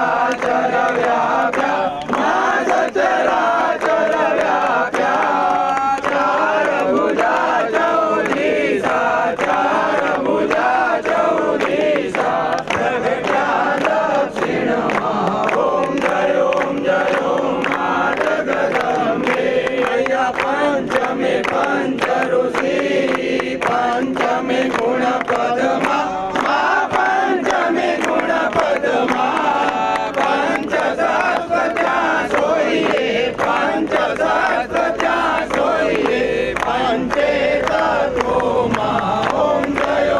सचराचर व्याप्या मा सचराचर व्याप्या चार भुजा चौदिसा चार भुजा चौदिसा प्रगट्या दक्षिणमा ओम जय मा जगदम्बे अय्या पंचमे पंच ऋषि पंचमे गुण पदमा मा पंचमे गुण पदमा पंचशास्त्र त्या सोयिये पंचशास्त्र सोयिये पंचे तत्वो मा ओम जय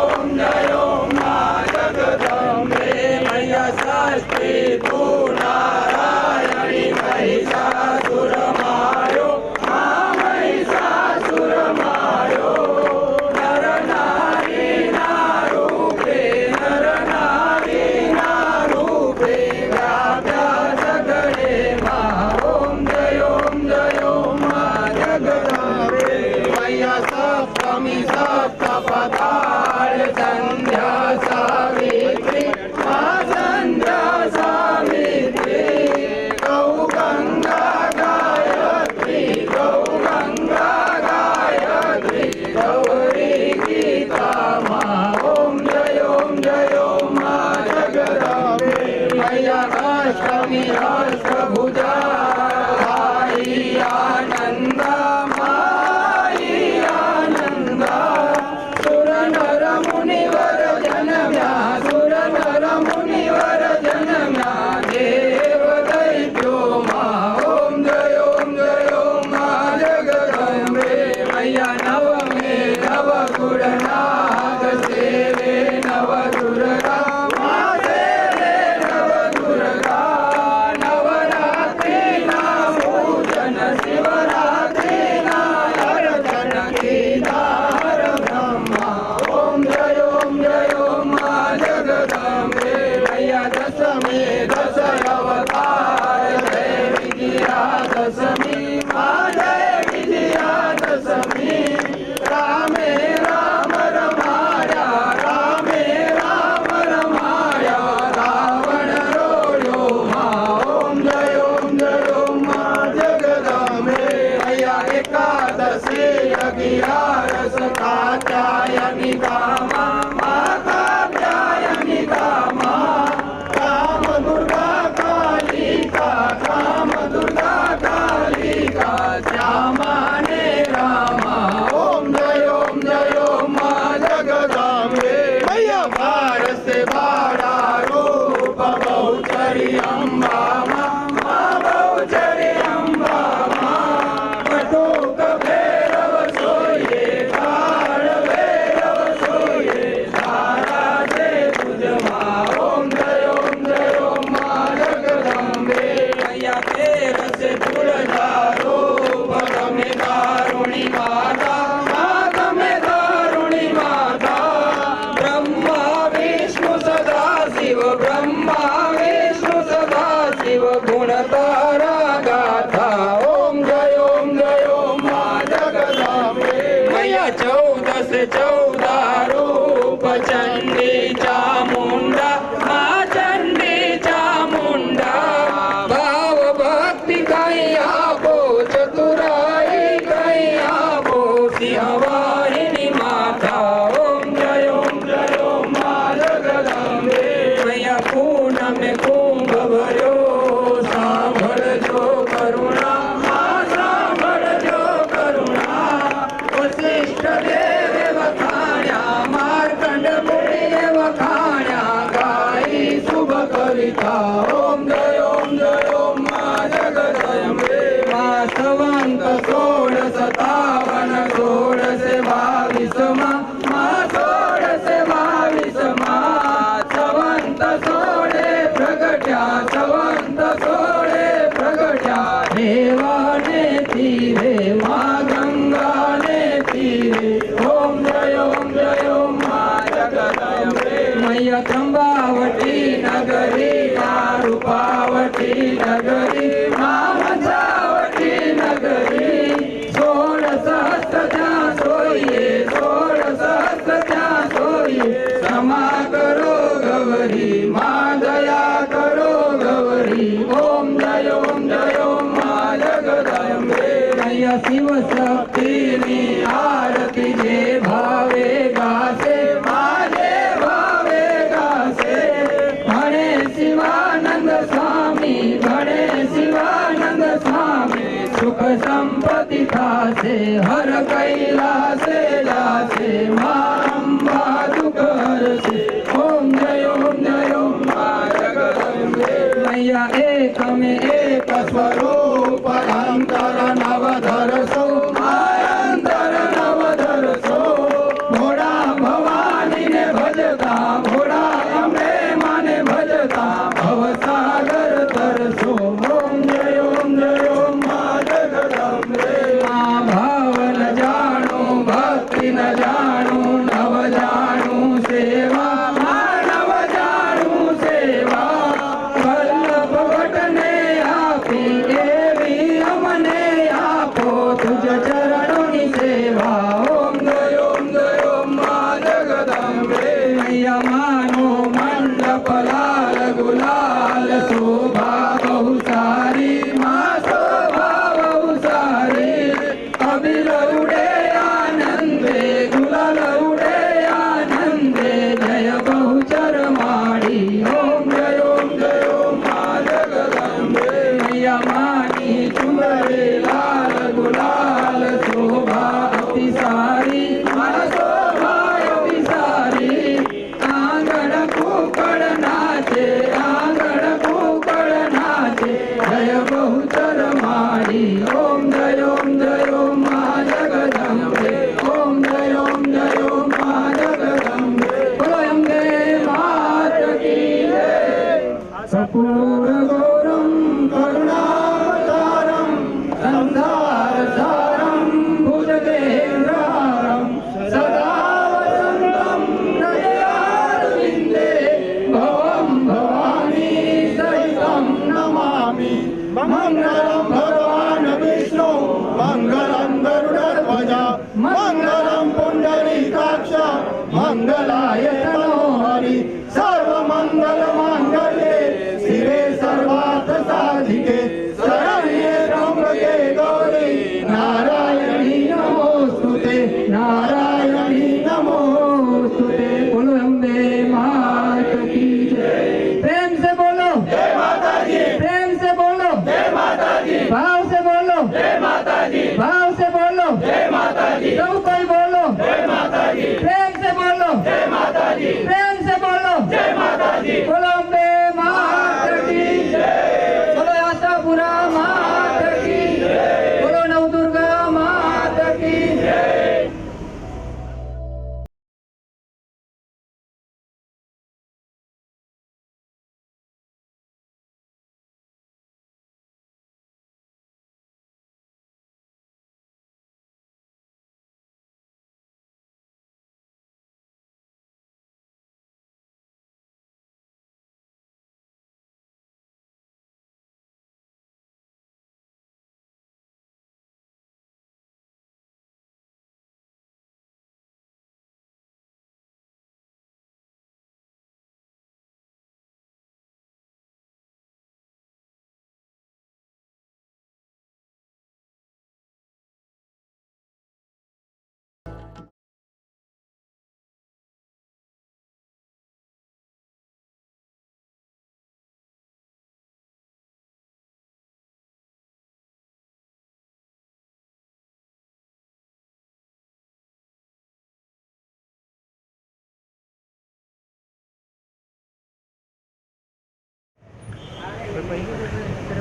मा जगदम्बे मय्या षष्ठी तु नारायणी महिषासुर मायो मा महिषासुर मायो नर नारी नारूपे नर नारी नारूपे व्याप्या सगळे मा ओम जय मा जगदम्बे मय्या सप्तमी सप्तपदार्थ संध्या सावित्री मा संध्या सावित्री गौ गंगा गायत्री गौरी गीता मा ओम जय मा जगदम्बे मय्या अष्टमी अष्टभुजा आई आनंदा माई आनंदा सुर नर मुनिवर जनम्या सुर नर मुनिवर जनम्या देव दैत्यो मा ओम जय मा जगदम्बे मय्या नवमे नवगुण नाग सेवे नवदुर्गा मा सेवे नवदुर्गा नवरात्रि पूजन शिवरात्रि अर्चन केदार ब्रह्मा ओम जय मा जगदम्बे मय्या दशमे दश अवतार जय विजया दशमी मा जय विजया दशमी रामे राम रमाया रामे राम रमाया रावण रोयो मा ओम जय मा जगदम्बे मय्या एकादशी अगियारस कात्यायनी कामा मा कात्यायनी कामा काम दुर्गा कालिका श्यामा ने रामा ओम जय मा जगदम्बे मय्या बार से बारा रूप बहुचरी अम्बा मा बहुचरी अम्बा मा बटुक भैरव सोये काल भैरव सोये तारा से तुझ मा ओम जय मा जगदम्बे मय्या तेर से तुलजारो भगमे दारुणी माता मातमे दारुणी माता ब्रह्मा विष्णु सदा शिव गुणतारा गाथा ओम जय मा जगदम्बे मय्या 14 से 14 रूप चंडी चामुंडा मा चंडी चामुंडा भाव भक्ति कहीं आपो चतुराई कहीं आपो सिंहवाहिनी माता ओम जय मा जगदम्बे मय्या पूनम में कुंभ भर्यो सांभळजो करुणा मा सांभळजो करुणा वसिष्ठ देवे वखाण्या मार्कंड मुनिये वखाण्या गाई शुभ कविता ओम जय मा जगदम्बे मा सवंत 16 57 16 से 22 मा 16 से 22 मा सवंत 16 प्रगट्या सवंत 16 प्रगट्या देवाने तीरे मा गंगाने तीरे ओम जय मा जगदम्बे मय्या त्र्यंबावती नगरी रूपावती नगरी मा मचावती नगरी 16 सहस्त्र त्या सोयिये 16 सहस्त्र त्या सोयिये क्षमा करो गौरी मा दया करो गौरी માડી ઓમ જય ઓમ મા જગદંબે મૈયા શિવ શક્તિની આરતી જે ભાવે ગાશે માને ભાવે ગાશે ભણે શિવાનંદ સ્વામી ભણે શિવાનંદ સ્વામી સુખ સંપત્તિ થાશે હર કૈલાસે જાશે મા અંબા દુઃખ હરશે ઓમ જય ઓમ મા જગદંબે મૈયા એકમે એક સ્વરૂપ અંતર નવધરસો અંતર નવધરસો ભોળા ભવાનીને ભજતા ભોળા અંબે માને ભજતા ભવસાગર તરસો ઓમ જય ઓમ મા જગદંબે મા ભાવન જાણું ભક્તિ ન જાણું નવ જાણું સેવા માનવ જાણું સેવા વલ્લભ ભટ્ટને આપી એવી અમને આપો તુજ ચરણોની સેવા ઓમ જય ઓમ મા જગદંબે મૈયા માનો મંડપ લાલ ગુલાલ શોભા બહુ સારી મા શોભા બહુ સારી અબીર ઉડે આનંદે ગુલાલ ઉડે આનંદે જય બહુચર માડી ઓમ જય ઓમ મા જગદંબે મૈયા માની ચુંબરે લાલ ગુલાલ શોભા અતિ સારી મા શોભા અતિ સારી આંગણ કુકડ નાચે આંગણ કુકડ નાચે જય બહુચર માડી ઓમ જય ઓમ મા જગદંબે ઓમ જય ઓમ મા જગદંબે બોલો અંબે માત કી જય સપૂર ગૌરમ કરુણાવતારમ સંસાર સારમ ભુજગેન્દ્રહારમ સદા વસંતમ હૃદયારવિંદે ભવમ ભવાની સહિતમ નમામિ મંગલમ ભગવાન વિષ્ણુ મંગલમ ગરુડધ્વજ મંગલમ પુંડરીકાક્ષ મંગલાય તનો હરિ સર્વમંગલ માંગલ્યે શિવે સર્વાર્થ સાધિકે શરણ્યે ત્ર્યંબકે ગૌરી નારાયણી નમોસ્તુતે નારાયણી નમોસ્તુતે બોલો અંબે માત કી જય પ્રેમ से बोलो जय माता दी प्रेम से बोलो जय माता दी भाव से बोलो जय माता दी भाव से बोलो जय माता दी सब कोई बोलो जय माता दी प्रेम से बोलो जय माता दी प्रेम से बोलो जय माता दी बोलो अंबे मात की जय बोलो आशापुरा मात की जय बोलो नवदुर्गा मात की जय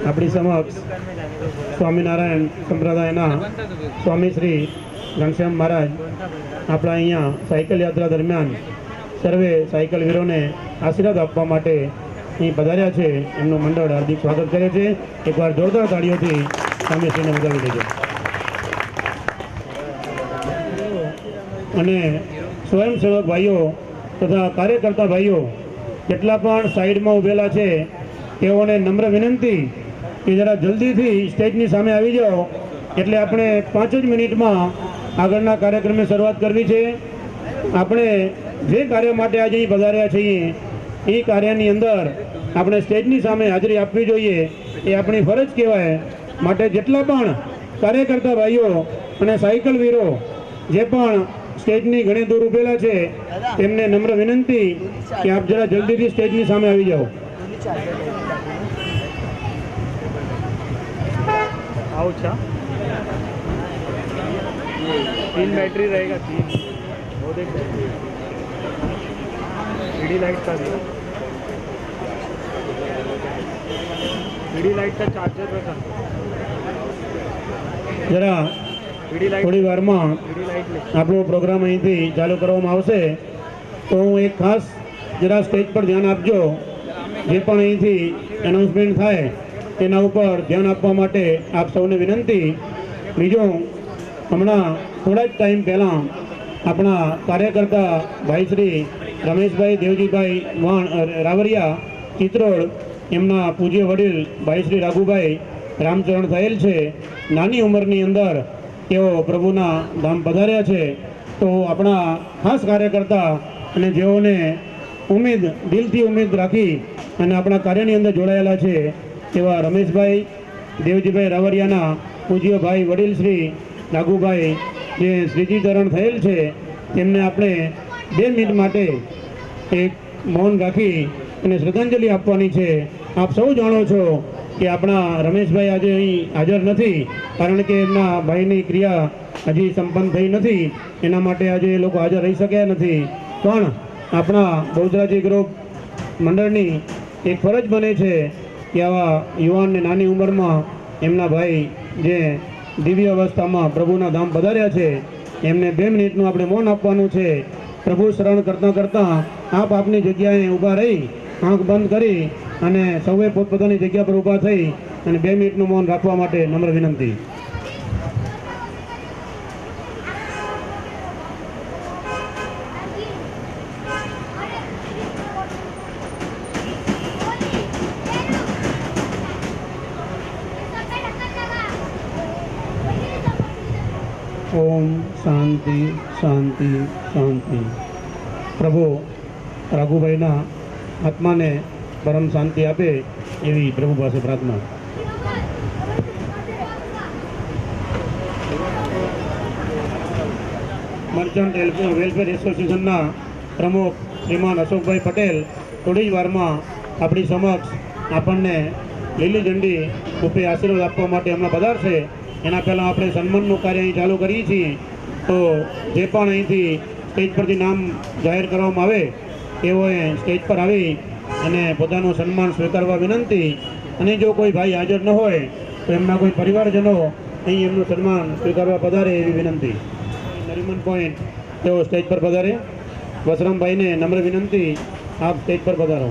આપણી સમક્ષ સ્વામિનારાયણ સંપ્રદાયના સ્વામી શ્રી ઘનશ્યામ મહારાજ આપણા અહીંયા સાયકલ યાત્રા દરમિયાન સર્વે સાયકલ વીરોને આશીર્વાદ આપવા માટે અહીં પધાર્યા છે. એમનું મંડળ હાર્દિક સ્વાગત કરે છે. એકવાર જોરદાર તાળીઓથી સ્વામીશ્રીને વધાવી દેજો. અને સ્વયંસેવક ભાઈઓ તથા કાર્યકર્તા ભાઈઓ જેટલા પણ સાઈડમાં ઊભેલા છે તેઓને નમ્ર વિનંતી કે જરા જલ્દીથી સ્ટેજની સામે આવી જાઓ, એટલે આપણે 5 જ મિનિટમાં આગળના કાર્યક્રમની શરૂઆત કરવી છે. આપણે જે કાર્ય માટે આજે અહીં પધાર્યા છીએ એ કાર્યની અંદર આપણે સ્ટેજની સામે હાજરી આપવી જોઈએ, એ આપણી ફરજ કહેવાય. માટે જેટલા પણ કાર્યકર્તા ભાઈઓ અને સાયકલ વીરો જે પણ સ્ટેજની ઘણી દૂર ઉભેલા છે તેમને નમ્ર વિનંતી કે આપ જરા જલ્દીથી સ્ટેજની સામે આવી જાઓ. अच्छा 3 बैटरी रहेगा 3 वो देख ईडी लाइट का भी ईडी लाइट का चार्जर पे कर જરા ईडी लाइट થોડી વારમાં ईडी लाइट ले આપણો પ્રોગ્રામ અહીંથી ચાલુ કરવામાં આવશે. તો હું એક ખાસ જરા સ્ટેજ પર ધ્યાન આપજો. જે પણ અહીંથી એનાઉન્સમેન્ટ થાય તેના ઉપર ધ્યાન આપવા માટે આપ સૌને વિનંતી. બીજું, હમણાં થોડા જ ટાઈમ પહેલાં આપણા કાર્યકર્તા ભાઈ શ્રી રમેશભાઈ દેવજીભાઈ વાણ રાવરિયા ચિત્રોડ, એમના પૂજ્ય વડીલ ભાઈ શ્રી રાઘુભાઈ રામચરણ થયેલ છે. નાની ઉંમરની અંદર તેઓ પ્રભુના ધામ પધાર્યા છે. તો આપણા ખાસ કાર્યકર્તા અને જેઓને ઉમેદ દિલથી ઉમેદ રાખી અને આપણા કાર્યની અંદર જોડાયેલા છે એવા રમેશભાઈ દેવજીભાઈ રાવરિયાના પૂજ્ય ભાઈ વડીલ શ્રી રાઘુભાઈ જે શ્રીજી ધરણ થયેલ છે તેમને આપણે 2 મિનિટ માટે એક મૌન રાખી અને શ્રદ્ધાંજલિ આપવાની છે. આપ સૌ જાણો છો કે આપણા રમેશભાઈ આજે અહીં હાજર નથી, કારણ કે એમના ભાઈની ક્રિયા હજી સંપન્ન થઈ નથી, એના માટે આજે એ લોકો હાજર રહી શક્યા નથી. પણ આપણા બહુચરાજી ગ્રુપ મંડળની એક ફરજ બને છે કે આવા યુવાનને નાની ઉંમરમાં એમના ભાઈ જે દિવ્ય અવસ્થામાં પ્રભુના ધામ પધાર્યા છે એમને 2 મિનિટનું આપણે મૌન આપવાનું છે. પ્રભુ શરણ કરતાં કરતાં આપ આપની જગ્યાએ ઊભા રહી આંખ બંધ કરી અને સૌએ પોતપોતાની જગ્યા પર ઊભા થઈ અને 2 મિનિટનું મૌન રાખવા માટે નમ્ર વિનંતી. ઓમ શાંતિ શાંતિ શાંતિ. પ્રભુ રાઘુભાઈના આત્માને પરમ શાંતિ આપે એવી પ્રભુ પાસે પ્રાર્થના. મર્ચન્ટ વેલફેર એસોસિએશનના પ્રમુખ શ્રીમાન અશોકભાઈ પટેલ થોડી જ વારમાં આપણી સમક્ષ આપણને લીલી ઝંડી રૂપે આશીર્વાદ આપવા માટે હમણાં પધારશે. એના પહેલાં આપણે સન્માનનું કાર્ય અહીં ચાલુ કરીએ છીએ. તો જે પણ અહીંથી સ્ટેજ પરથી નામ જાહેર કરવામાં આવે તેઓએ સ્ટેજ પર આવી અને પોતાનું સન્માન સ્વીકારવા વિનંતી. અને જો કોઈ ભાઈ હાજર ન હોય તો એમના કોઈ પરિવારજનો અહીં એમનું સન્માન સ્વીકારવા પધારે એવી વિનંતી. નરીમન પોઈન્ટ તેઓ સ્ટેજ પર પધારે. વસરામભાઈને નમ્ર વિનંતી, આપ સ્ટેજ પર પધારો.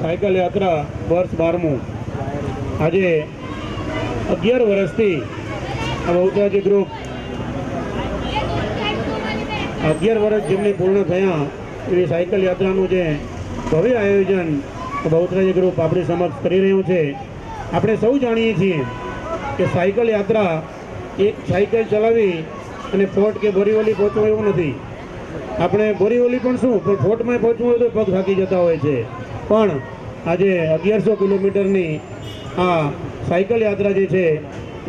સાયકલ યાત્રા વર્ષ 12મું. આજે 11 વર્ષથી આ બહુચરાજી ગ્રુપ 11 વર્ષ જેમને પૂર્ણ થયા એવી સાયકલ યાત્રાનું જે ભવ્ય આયોજન બહુચરાજી ગ્રુપ આપણી સમક્ષ કરી રહ્યું છે. આપણે સૌ જાણીએ છીએ કે સાયકલ યાત્રા એક સાયકલ ચલાવી અને ફોર્ટ કે બોરીવલી પહોંચવું એવું નથી. આપણે બોરીવલી પણ શું, પણ ફોર્ટમાં પહોંચવું હોય તો પગ થાકી જતા હોય છે. પણ આજે 1100 કિલોમીટરની આ સાયકલ યાત્રા જે છે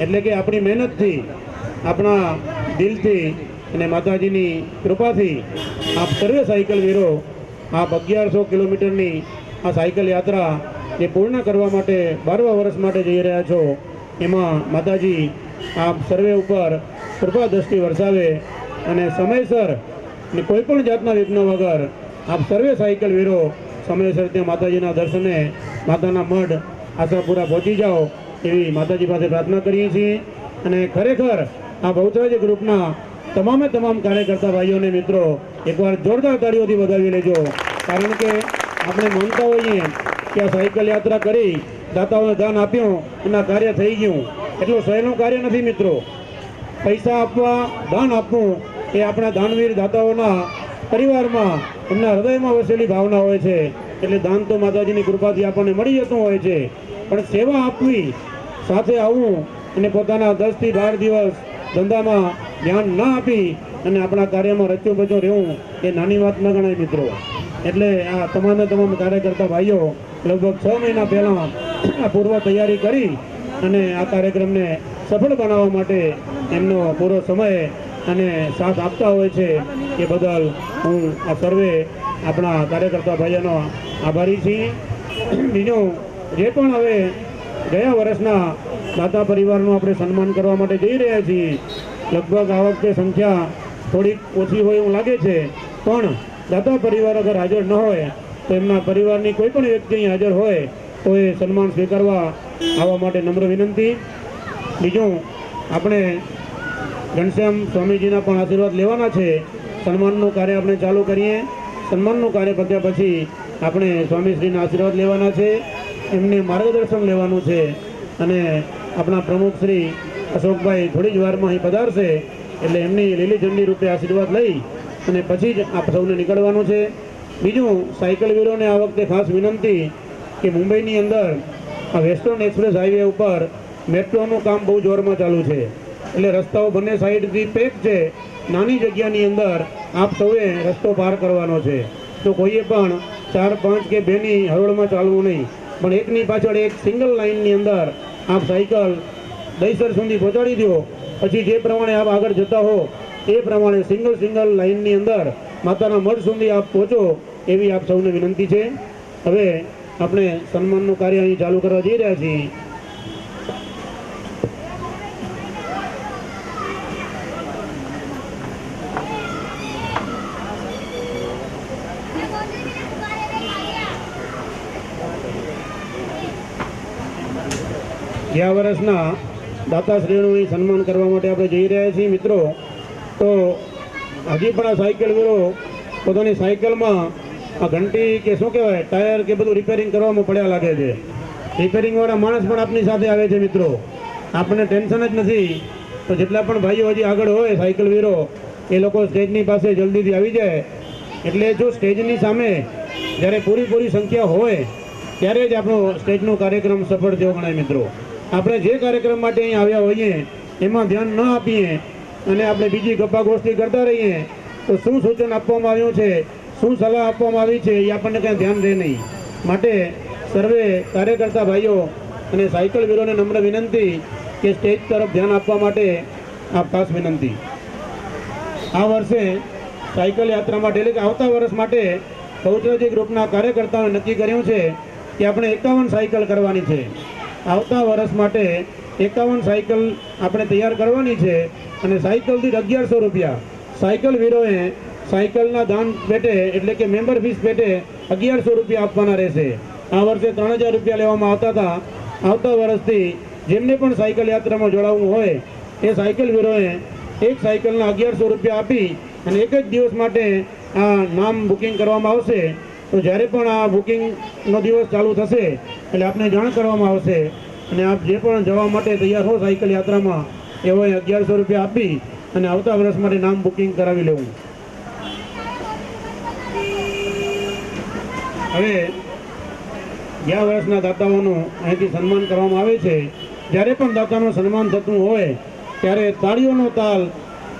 એટલે કે આપણી મહેનતથી, આપણા દિલથી અને માતાજીની કૃપાથી આપ સર્વે સાયકલ વીરો આપ 1100 કિલોમીટરની આ સાયકલ યાત્રા જે પૂર્ણ કરવા માટે 12મા વર્ષ માટે જઈ રહ્યા છો, એમાં માતાજી આપ સર્વે ઉપર કૃપા દ્રષ્ટિ વરસાવે અને સમયસર ને કોઈ પણ જાતના વિઘ્ન વગર આપ સર્વે સાયકલ વીરો સમયસર ત્યાં માતાજીના દર્શને માતાના મઢ આશાપુરા પહોંચી જાઓ એવી માતાજી પાસે પ્રાર્થના કરીએ છીએ. અને ખરેખર આ બહુચરાજી ગ્રુપના તમામે તમામ કાર્યકર્તા ભાઈઓને મિત્રો એકવાર જોરદાર તાળીઓથી વધાવી લેજો. કારણ કે આપણે માનતા હોઈએ કે આ સાયકલ યાત્રા કરી દાતાઓને દાન આપ્યું એના કાર્ય થઈ ગયું. એટલું સહેલું કાર્ય નથી મિત્રો. પૈસા આપવા, દાન આપવું એ આપણા દાનવીર દાતાઓના પરિવારમાં એમના હૃદયમાં વસેલી ભાવના હોય છે. એટલે દાન તો માતાજીની કૃપાથી આપણને મળી જતું હોય છે, પણ સેવા આપવી, સાથે આવવું અને પોતાના 10 થી 12 દિવસ ધંધામાં ધ્યાન ન આપી અને આપણા કાર્યમાં રચ્યો બચો રહેવું એ નાની વાત ન ગણાય મિત્રો. એટલે આ તમામ કાર્યકર્તા ભાઈઓ લગભગ 6 મહિના પહેલાં આ પૂર્વ તૈયારી કરી અને આ કાર્યક્રમને સફળ બનાવવા માટે એમનો પૂરો સમય અને સાથ આપતા હોય છે. એ બદલ હું આ સર્વે આપણા કાર્યકર્તા ભાઈઓનો આભારી છીએ. બીજું જે પણ હવે ગયા વર્ષના દાતા પરિવારનું આપણે સન્માન કરવા માટે જઈ રહ્યા છીએ. લગભગ આ વખતે સંખ્યા થોડીક ઓછી હોય એવું લાગે છે, પણ દાતા પરિવાર અગર હાજર ન હોય તો એમના પરિવારની કોઈ પણ વ્યક્તિ અહીં હાજર હોય તો એ સન્માન સ્વીકારવા આવવા માટે નમ્ર વિનંતી. બીજું આપણે ઘનશ્યામ સ્વામીજીના પણ આશીર્વાદ લેવાના છે. સન્માનનું કાર્ય આપણે ચાલુ કરીએ. સન્માનનું કાર્ય પત્યા પછી આપણે સ્વામીશ્રીના આશીર્વાદ લેવાના છે, એમને માર્ગદર્શન લેવાનું છે અને આપણા પ્રમુખ શ્રી અશોકભાઈ થોડી જ વારમાં અહીં પધારશે એટલે એમની લીલી ઝંડી રૂપે આશીર્વાદ લઈ અને પછી જ આપ સૌને નીકળવાનું છે. બીજું સાયકલ વીરોને આ વખતે ખાસ વિનંતી કે મુંબઈની અંદર આ વેસ્ટર્ન એક્સપ્રેસ હાઈવે ઉપર મેટ્રોનું કામ બહુ જોરમાં ચાલુ છે. એટલે રસ્તાઓ બંને સાઈડથી પેક છે. નાની જગ્યાની અંદર આપ સૌએ રસ્તો પાર કરવાનો છે. તો કોઈએ પણ 4, 5 કે 2ની હરોળમાં ચાલવું નહીં, પણ એકની પાછળ એક સિંગલ લાઇનની અંદર આપ સાયકલ દહીસર સુધી પહોંચાડી દો. પછી જે પ્રમાણે આપ આગળ જતા હો એ પ્રમાણે સિંગલ લાઇનની અંદર માતાના મઢ સુધી આપ પહોંચો એવી આપ સૌને વિનંતી છે. હવે આપણે સન્માનનું કાર્ય અહીં ચાલુ કરવા જઈ રહ્યા છીએ. ગયા વર્ષના દાતાશ્રીઓનું અહીં સન્માન કરવા માટે આપણે જઈ રહ્યા છીએ મિત્રો. તો હજી પણ આ સાયકલ વીરો પોતાની સાયકલમાં આ ઘંટી કે શું કહેવાય ટાયર કે બધું રિપેરિંગ કરવામાં પડ્યા લાગે છે. રિપેરિંગવાળા માણસ પણ આપની સાથે આવે છે મિત્રો. આપણને ટેન્શન જ નથી. તો જેટલા પણ ભાઈઓ હજી આગળ હોય સાયકલ વીરો એ લોકો સ્ટેજની પાસે જલ્દીથી આવી જાય. એટલે જો સ્ટેજની સામે જ્યારે પૂરી સંખ્યા હોય ત્યારે જ આપણો સ્ટેજનો કાર્યક્રમ સફળ થયો ગણાય મિત્રો. આપણે જે કાર્યક્રમ માટે અહીં આવ્યા હોઈએ એમાં ધ્યાન ન આપીએ અને આપણે બીજી ગપ્પા ગોષ્ઠી કરતા રહીએ તો શું સૂચન આપવામાં આવ્યું છે, શું સલાહ આપવામાં આવી છે એ આપણને કંઈ ધ્યાન રહે નહીં. માટે સર્વે કાર્યકર્તા ભાઈઓ અને સાયકલ વીરોને નમ્ર વિનંતી કે સ્ટેજ તરફ ધ્યાન આપવા માટે આ ખાસ વિનંતી. આ વર્ષે સાયકલ યાત્રા માટે એટલે કે આવતા વર્ષ માટે બહુચરાજી ગ્રુપના કાર્યકર્તાઓએ નક્કી કર્યું છે કે આપણે 51 સાયકલ કરવાની છે. આવતા વર્ષ માટે 51 સાયકલ આપણે તૈયાર કરવાની છે અને સાયકલ દીઠ 1100 રૂપિયા સાયકલ વીરોએ સાયકલના દાન પેટે એટલે કે મેમ્બર ફીસ પેટે 1100 રૂપિયા આપવાના રહેશે. આ વર્ષે 3000 રૂપિયા લેવામાં આવતા હતા. આવતા વર્ષથી જેમને પણ સાયકલ યાત્રામાં જોડાવવું હોય એ સાયકલ વીરોએ એક સાયકલના 1100 રૂપિયા આપી અને એક જ દિવસ માટે આ નામ બુકિંગ કરવામાં આવશે. તો જ્યારે પણ આ બુકિંગનો દિવસ ચાલુ થશે એટલે આપને જાણ કરવામાં આવશે અને આપ જે પણ જવા માટે તૈયાર હો સાયકલ યાત્રામાં એઓએ 1100 રૂપિયા આપી અને આવતા વર્ષ માટે નામ બુકિંગ કરાવી લેવું. હવે ગયા વર્ષના દાતાઓનું અહીંથી સન્માન કરવામાં આવે છે. જ્યારે પણ દાતાનું સન્માન થતું હોય ત્યારે તાળીઓનો તાલ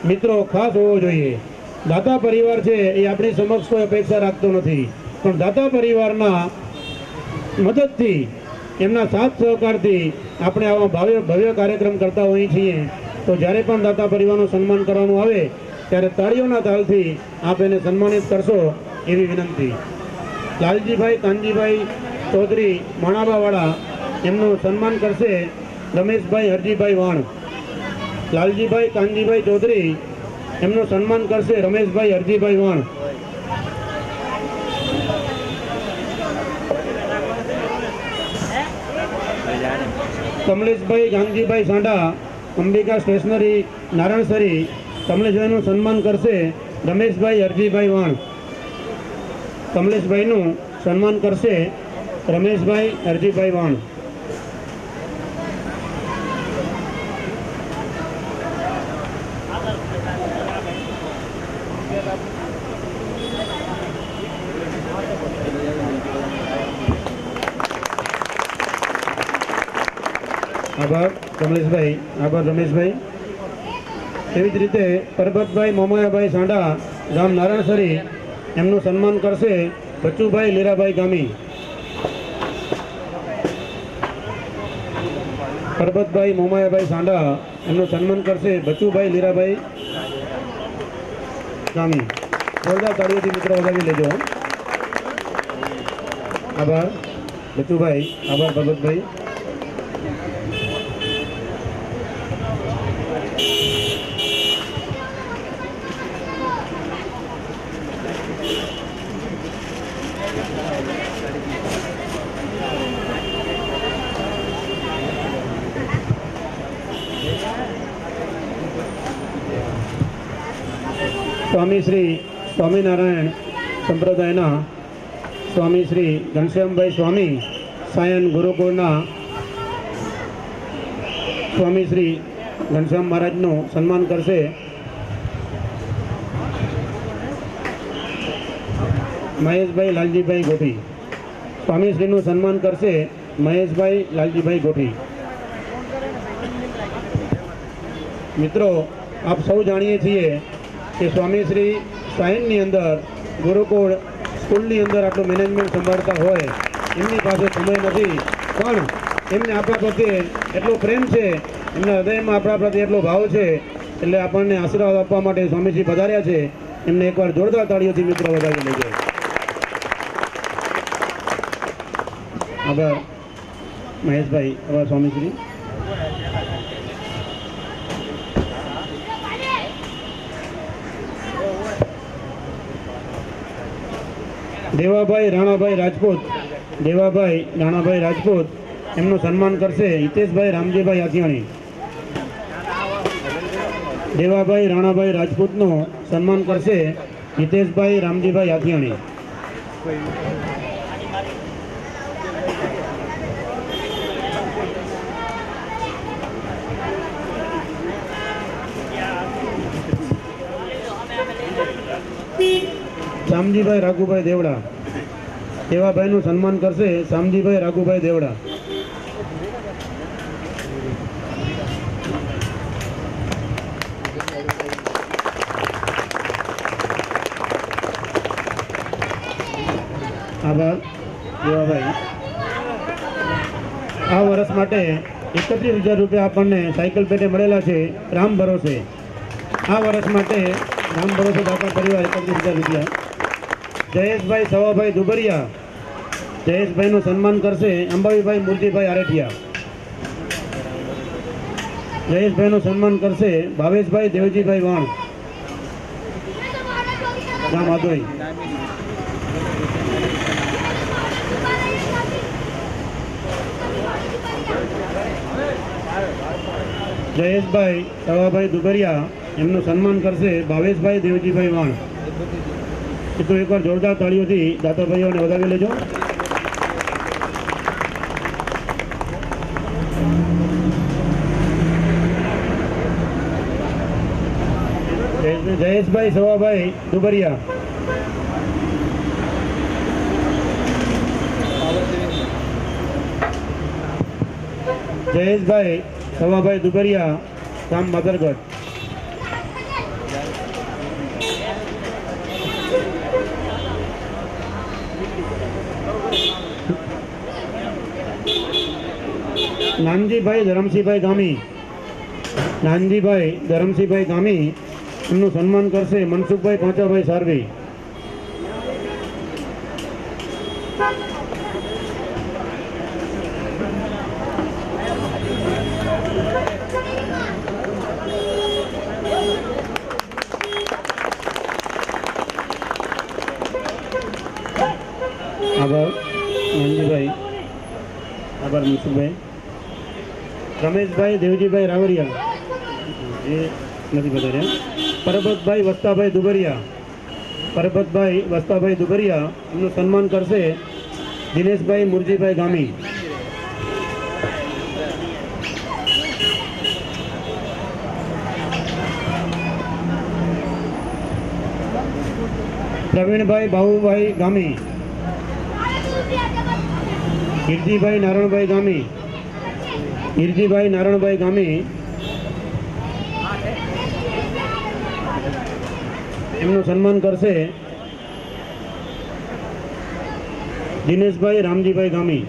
મિત્રો ખાસ હોવો જોઈએ. દાતા પરિવાર છે એ આપણી સમક્ષ કોઈ અપેક્ષા રાખતો નથી, પણ દાતા પરિવારના મદદથી એમના સાથ સહકારથી આપણે આવા ભવ્ય કાર્યક્રમ કરતા હોઈએ છીએ. તો જ્યારે પણ દાતા પરિવારનું સન્માન કરવાનું આવે ત્યારે તાળીઓના તાલથી આપ એને સન્માનિત કરશો એવી વિનંતી. લાલજીભાઈ કાનજીભાઈ ચૌધરી માણાબાવાળા એમનું સન્માન કરશે રમેશભાઈ હરજીભાઈ વાણ. લાલજીભાઈ કાનજીભાઈ ચૌધરી એમનું સન્માન કરશે રમેશભાઈ હરજીભાઈ વાણ. કમલેશભાઈ ગાંધીભાઈ સાંડા અંબિકા સ્ટેશનરી નારાયણસરી કમલેશભાઈનું સન્માન કરશે રમેશભાઈ હરજીભાઈ વાણ. કમલેશભાઈનું સન્માન કરશે રમેશભાઈ હરજીભાઈ વાણ. આભાર. કમલેશભાઈ, આભાર રમેશભાઈ. એવી જ રીતે પરબતભાઈ મોમાયાભાઈ સાંડા ગામ નારાયણસરી, એમનું સન્માન કરશે બચુભાઈ લીરાભાઈ ગામી. પરબતભાઈ મોમાયાભાઈ સાંડા, એમનું સન્માન કરશે બચુભાઈ લીરાભાઈ ગામી. જોરદાર તાળીઓથી મિત્રો વધાવી લેજો. આભાર બચુભાઈ, આભાર ભગતભાઈ. સ્વામી શ્રી સ્વામિનારાયણ સંપ્રદાયના સ્વામી શ્રી ઘનશ્યામભાઈ સ્વામી સાયન ગુરુકુળના સ્વામી શ્રી ઘનશ્યામ મહારાજનું સન્માન કરશે મહેશભાઈ લાલજીભાઈ ગોઠી. સ્વામીશ્રીનું સન્માન કરશે મહેશભાઈ લાલજીભાઈ ગોઠી. મિત્રો, આપ સૌ જાણીએ છીએ કે સ્વામીશ્રી સાયનની અંદર ગુરુકુળ સ્કૂલની અંદર આટલું મેનેજમેન્ટ સંભાળતા હોય, એમની પાસે સમય નથી, પણ એમને આપણા પ્રત્યે એટલો પ્રેમ છે, એમના હૃદયમાં આપણા પ્રત્યે એટલો ભાવ છે, એટલે આપણને આશીર્વાદ આપવા માટે સ્વામીશ્રી પધાર્યા છે. એમને એકવાર જોરદાર તાળીઓથી મિત્રો વધાવી લેજો. આભાર મહેશભાઈ, આભાર સ્વામીશ્રી. દેવાભાઈ રાણાભાઈ રાજપૂત, દેવાભાઈ રાણાભાઈ રાજપૂત, એમનું સન્માન કરશે હિતેશભાઈ રામજીભાઈ આથિયાણી. દેવાભાઈ રાણાભાઈ રાજપૂતનું સન્માન કરશે હિતેશભાઈ રામજીભાઈ આથિયાણી. શામજીભાઈ રાઘુભાઈ દેવડા, દેવાભાઈનું સન્માન કરશે શામજીભાઈ રાઘુભાઈ દેવડા. આભાર દેવાભાઈ. આ વર્ષ માટે 31,000 રૂપિયા આપણને સાયકલ પેટે મળેલા છે રામ ભરોસે. આ વર્ષ માટે રામ ભરોસે દાતા પરિવાર 31,000 રૂપિયા. જયેશભાઈ સવાભાઈ દુબરિયા, જયેશભાઈનું સન્માન કરશે અંબાવીભાઈ મૂર્તિભાઈ આરેઠિયા. જયેશભાઈનું સન્માન કરશે ભાવેશભાઈ દેવજીભાઈ વાણ, ગામ આદોઈ. જયેશભાઈ સવાભાઈ દુબરિયા, એમનું સન્માન કરશે ભાવેશભાઈ દેવજીભાઈ વાણ. એ તો એકવાર જોરદાર તાળીઓથી દાતા ભાઈઓને વધાવી લેજો. જયેશભાઈ સવાભાઈ દુબરિયા, જયેશભાઈ સવાભાઈ દુબરિયા, ગામ માધરગઢ. નાનજીભાઈ ધરમસિંહભાઈ ગામી, નાનજીભાઈ ધરમસિંહભાઈ ગામી, એમનું સન્માન કરશે મનસુખભાઈ પાંચાભાઈ સારવી. આભાર નાનજીભાઈ, આભાર મનસુખભાઈ. રમેશભાઈ દેવજીભાઈ રાવરિયા, એ નથી બતાવ્યા. પરબતભાઈ વસ્તાભાઈ દુબરિયા, પરબતભાઈ વસ્તાભાઈ દુબરિયા, એમનું સન્માન કરશે દિનેશભાઈ મુરજીભાઈ ગામી. પ્રવીણભાઈ બાબુભાઈ ગામી, હિરજીભાઈ નારણભાઈ ગામી, હિરજીભાઈ નારણભાઈ ગામી, એમનું સન્માન કરશે દિનેશભાઈ રામજીભાઈ ગામી.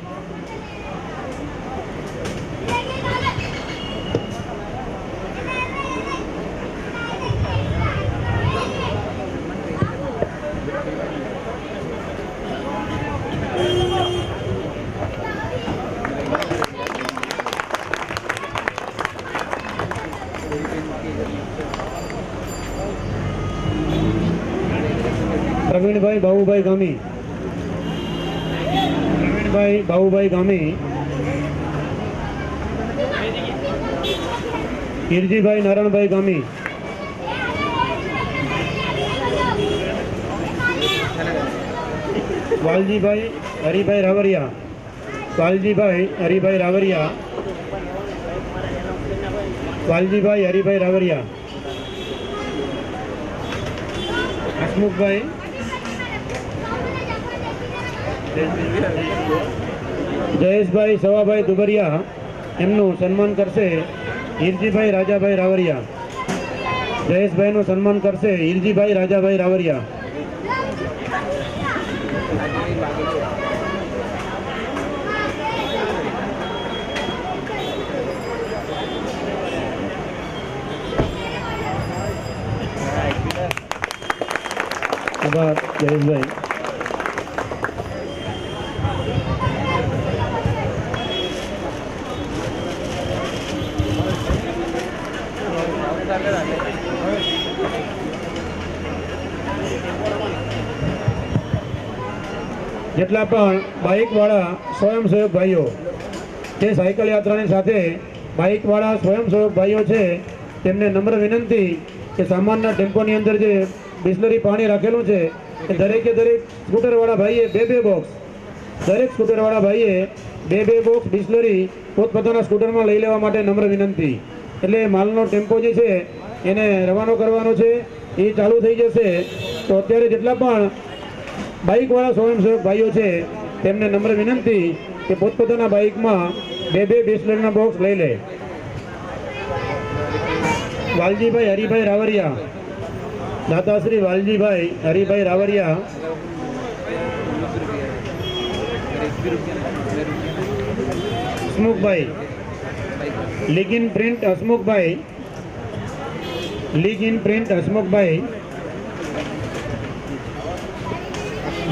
પ્રવીણભાઈ બાબુભાઈ ગામી, પ્રવીણભાઈ બાબુભાઈ ગામી, હિરજીભાઈ નારણભાઈ ગામી, વાલજીભાઈ હરિભાઈ રાવરિયા, વાલજીભાઈ હરિભાઈ રાવરિયા, વાલજીભાઈ હરિભાઈ રાવરિયા, હસમુખભાઈ જયેશભાઈ સવાભાઈ દુબરિયા, એમનું સન્માન કરશે હિરજીભાઈ રાજાભાઈ રાવરિયા. જયેશભાઈનું સન્માન કરશે હિરજીભાઈ રાજાભાઈ રાવરિયા. આભાર જયેશભાઈ. જેટલા પણ બાઇકવાળા સ્વયંસેવક ભાઈઓ, તે સાયકલ યાત્રાની સાથે બાઇકવાળા સ્વયંસેવક ભાઈઓ છે, તેમને નમ્ર વિનંતી કે સામાનના ટેમ્પોની અંદર જે બિસ્લરી પાણી રાખેલું છે એ દરેકે દરેક સ્કૂટરવાળા ભાઈએ બે બોક્સ, દરેક સ્કૂટરવાળા ભાઈએ બે બોક્સ બિસ્લરી પોતપોતાના સ્કૂટરમાં લઈ લેવા માટે નમ્ર વિનંતી. એટલે માલનો ટેમ્પો જે છે એને રવાનો કરવાનો છે, એ ચાલુ થઈ જશે. તો અત્યારે જેટલા પણ બાઇકવાળા સ્વયંસેવક ભાઈઓ છે તેમને નમ્ર વિનંતી કે પોતપોતાના બાઇકમાં બે બિસ્લરીના બોક્સ લઈ લે. વાલજીભાઈ હરિભાઈ રાવરિયા, દાતાશ્રી Valjibhai Haribhai Ravariya, Hasmukhbhai league in print Hasmukhbhai, league in print Hasmukhbhai,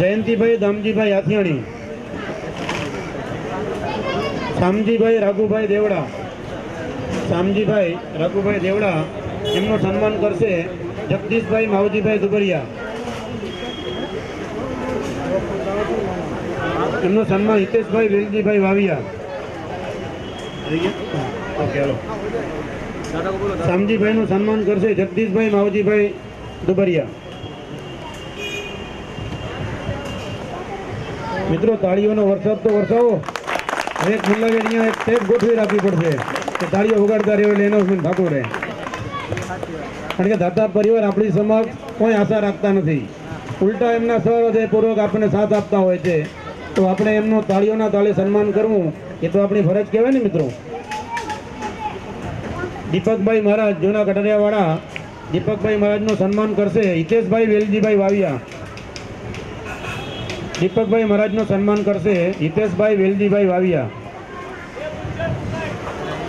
Jayantibhai Damjibhai Hathiyani, Shamjibhai Raghubhai Devda, Shamjibhai Raghubhai Devda, એમનું સન્માન કરશે જગદીશભાઈ માવજીભાઈ દુબરિયા. એમનું સન્માન હિતેશભાઈ વેલજીભાઈ વાવિયા. શામજીભાઈનું સન્માન કરશે જગદીશભાઈ માવજીભાઈ દુબરિયા. મિત્રો, તાળીઓનો વરસાદ તો વરસાવો. હવે એક મુલ્લાગઢ અહીંયા એક ટેપ ગોઠવી રાખવી પડશે કે તાળીઓ વગાડતા રહ્યો એટલે એનાઉન્સમેન્ટ થતું રહે. કારણ કે દાતા પરિવાર આપણી સમક્ષ કોઈ આશા રાખતા નથી, ઉલટા એમના સહૃદયપૂર્વક આપણને સાથ આપતા હોય છે. તો આપણે એમનું તાળીઓના તાળે સન્માન કરવું એ તો આપણી ફરજ કહેવાય ને મિત્રો. દીપકભાઈ મહારાજ જૂના કટરિયાવાળા, દીપકભાઈ મહારાજનું સન્માન કરશે હિતેશભાઈ વેલજીભાઈ વાવિયા. દીપકભાઈ મહારાજનું સન્માન કરશે હિતેશભાઈ વેલજીભાઈ વાવિયા.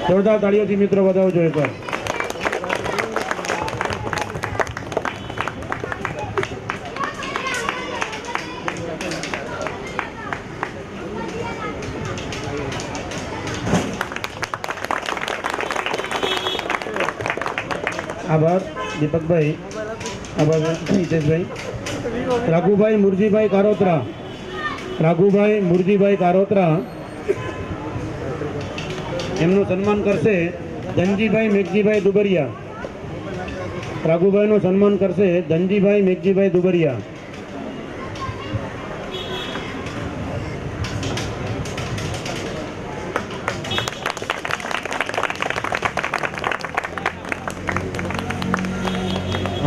જોરદાર તાળીઓથી મિત્રો વધાવજો એકવાર. આભાર દીપકભાઈ, આભાર હિતેશભાઈ. રાઘુભાઈ મુરજીભાઈ કારોત્રા, રાઘુભાઈ મુરજીભાઈ કારોત્રા, એમનું સન્માન કરશે ધનજીભાઈ મેઘજીભાઈ દુબરિયા. રાઘુભાઈનું સન્માન કરશે ધનજીભાઈ મેઘજીભાઈ દુબરિયા.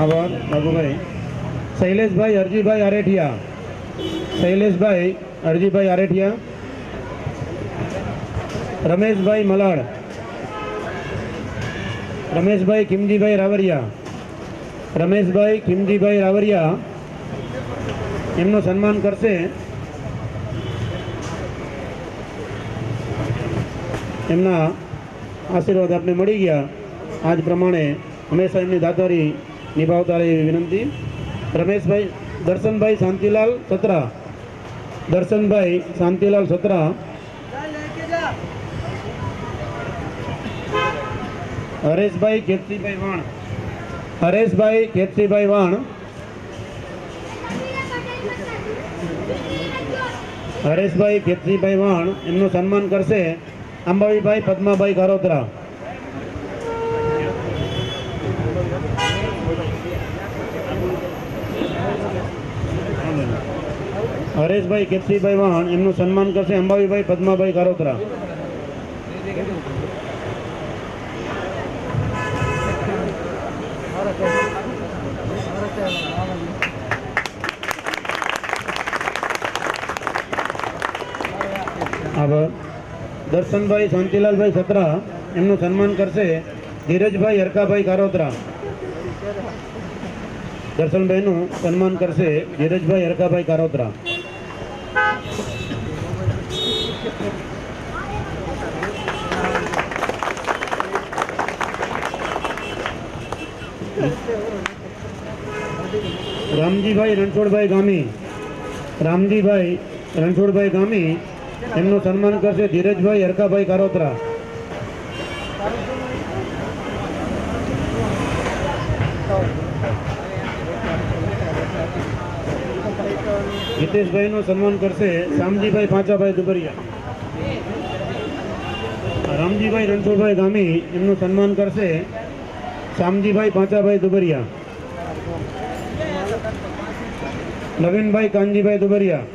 આભાર રાઘુભાઈ. શૈલેષભાઈ અરજીભાઈ આરેઠિયા, શૈલેષભાઈ અરજીભાઈ આરેઠિયા. રમેશભાઈ મલાડ, રમેશભાઈ ખીમજીભાઈ રાવરિયા, રમેશભાઈ ખીમજીભાઈ રાવરિયા એમનું સન્માન કરશે એમના આશીર્વાદ આપને મળી ગયા આજ પ્રમાણે હંમેશા એમની દાતારી નિભાવતા રહે એવી વિનંતી. રમેશભાઈ દર્શનભાઈ શાંતિલાલ સત્રા, દર્શનભાઈ શાંતિલાલ સત્રા, હરેશભાઈ કેતસીભાઈ વાણ, હરેશભાઈ કેતસીભાઈ વાણ, હરેશભાઈ કેતસીભાઈ વાણ એમનું સન્માન કરશે અંબાવીભાઈ પદ્માભાઈ કારોતરા. હરેશભાઈ કેતસીભાઈ વાણ એમનું સન્માન કરશે અંબાવીભાઈ પદ્માભાઈ કારોતરા. આભાર. દર્શનભાઈ શાંતિલાલભાઈ સત્રા એમનું સન્માન કરશે ધીરજભાઈ હરકાભાઈ કારોતરા. દર્શનભાઈનું સન્માન કરશે ધીરજભાઈ હરકાભાઈ કારોતરા. રામજીભાઈ રણછોડભાઈ ગામી, રામજીભાઈ રણછોડભાઈ ગામી એમનું સન્માન કરશે ધીરજભાઈ હરકાભાઈ કારોતરા. હિતેશભાઈનું સન્માન કરશે શામજીભાઈ પાંચાભાઈ દુબરિયા. રામજીભાઈ રણછોડભાઈ ગામી એમનું સન્માન કરશે શામજીભાઈ પાંચાભાઈ દુબરિયા. નવીનભાઈ કાનજીભાઈ દુબરિયા.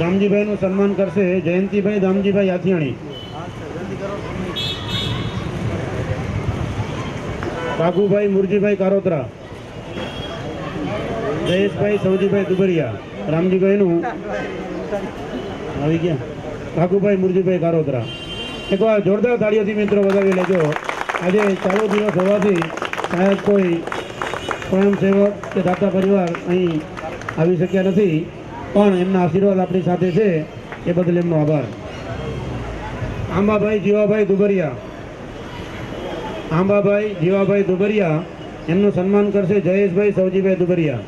રામજીભાઈનું સન્માન કરશે જયંતિભાઈ દામજીભાઈ આથિયાણી. કાગુભાઈ મુરજીભાઈ કારોતરા. જયેશભાઈ સૌજીભાઈ દુબરિયા. રામજીભાઈનું આવી ગયા. કાગુભાઈ મુરજીભાઈ કારોતરા. એકવાર જોરદાર તાળીઓથી મિત્રો વધાવી લેજો. આજે ચાલુ દિવસ હોવાથી શાયદ કોઈ સ્વયંસેવક કે દાતા પરિવાર અહીં આવી શક્યા નથી, પણ એમના આશીર્વાદ આપણી સાથે છે એ બદલ એમનો આભાર. આંબાભાઈ જીવાભાઈ દુબરિયા, આંબાભાઈ જીવાભાઈ દુબરિયા એમનું સન્માન કરશે જયેશભાઈ સૌજીભાઈ દુબરિયા.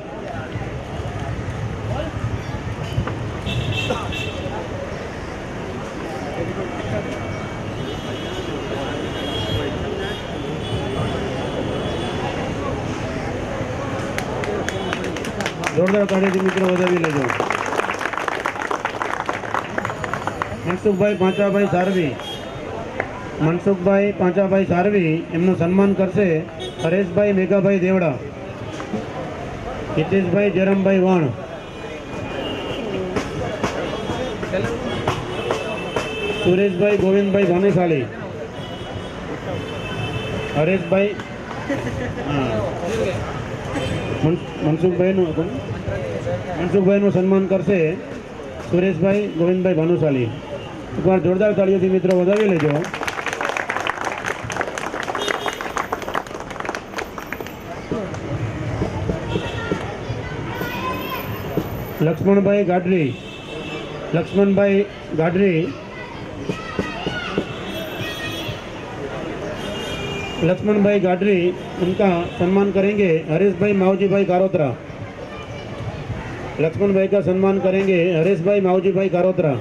જોરદાર તાળીથી મિત્રો વધાવી લેજો. મનસુખભાઈ પાંચાભાઈ સારવી, મનસુખભાઈ પાંચાભાઈ સારવી એમનું સન્માન કરશે હરેશભાઈ મેઘાભાઈ દેવડા. હિતેશભાઈ જયરામભાઈ વાણ. સુરેશભાઈ ગોવિંદભાઈ ભાનુશાલી. હરેશભાઈ મનસુખભાઈનું સન્માન કરશે સુરેશભાઈ ગોવિંદભાઈ ભાનુશાલી. એકવાર જોરદાર તાળીઓથી મિત્રો વધાવી લેજો. लक्ष्मणभाई गाडरी, लक्ष्मणभाई गाडरी, लक्ष्मणभाई गाडरी उनका सम्मान करेंगे हरीश भाई मावजी भाई कारोत्रा। लक्ष्मण भाई का सम्मान करेंगे हरीश भाई मावजी भाई कारोत्रा।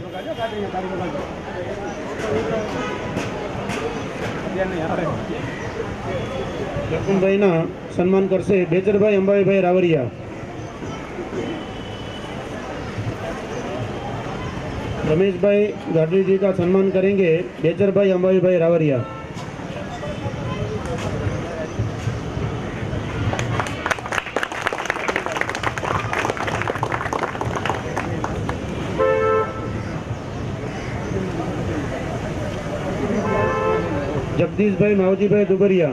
लक्ष्मण भाई ना सम्मान करसे बेचर भाई अंबाई भाई रावरिया। रमेश भाई गाडरी जी का सम्मान करेंगे बेचर भाई अंबाई भाई रावरिया। जगदीश भाई मावजी भाई दुबरिया,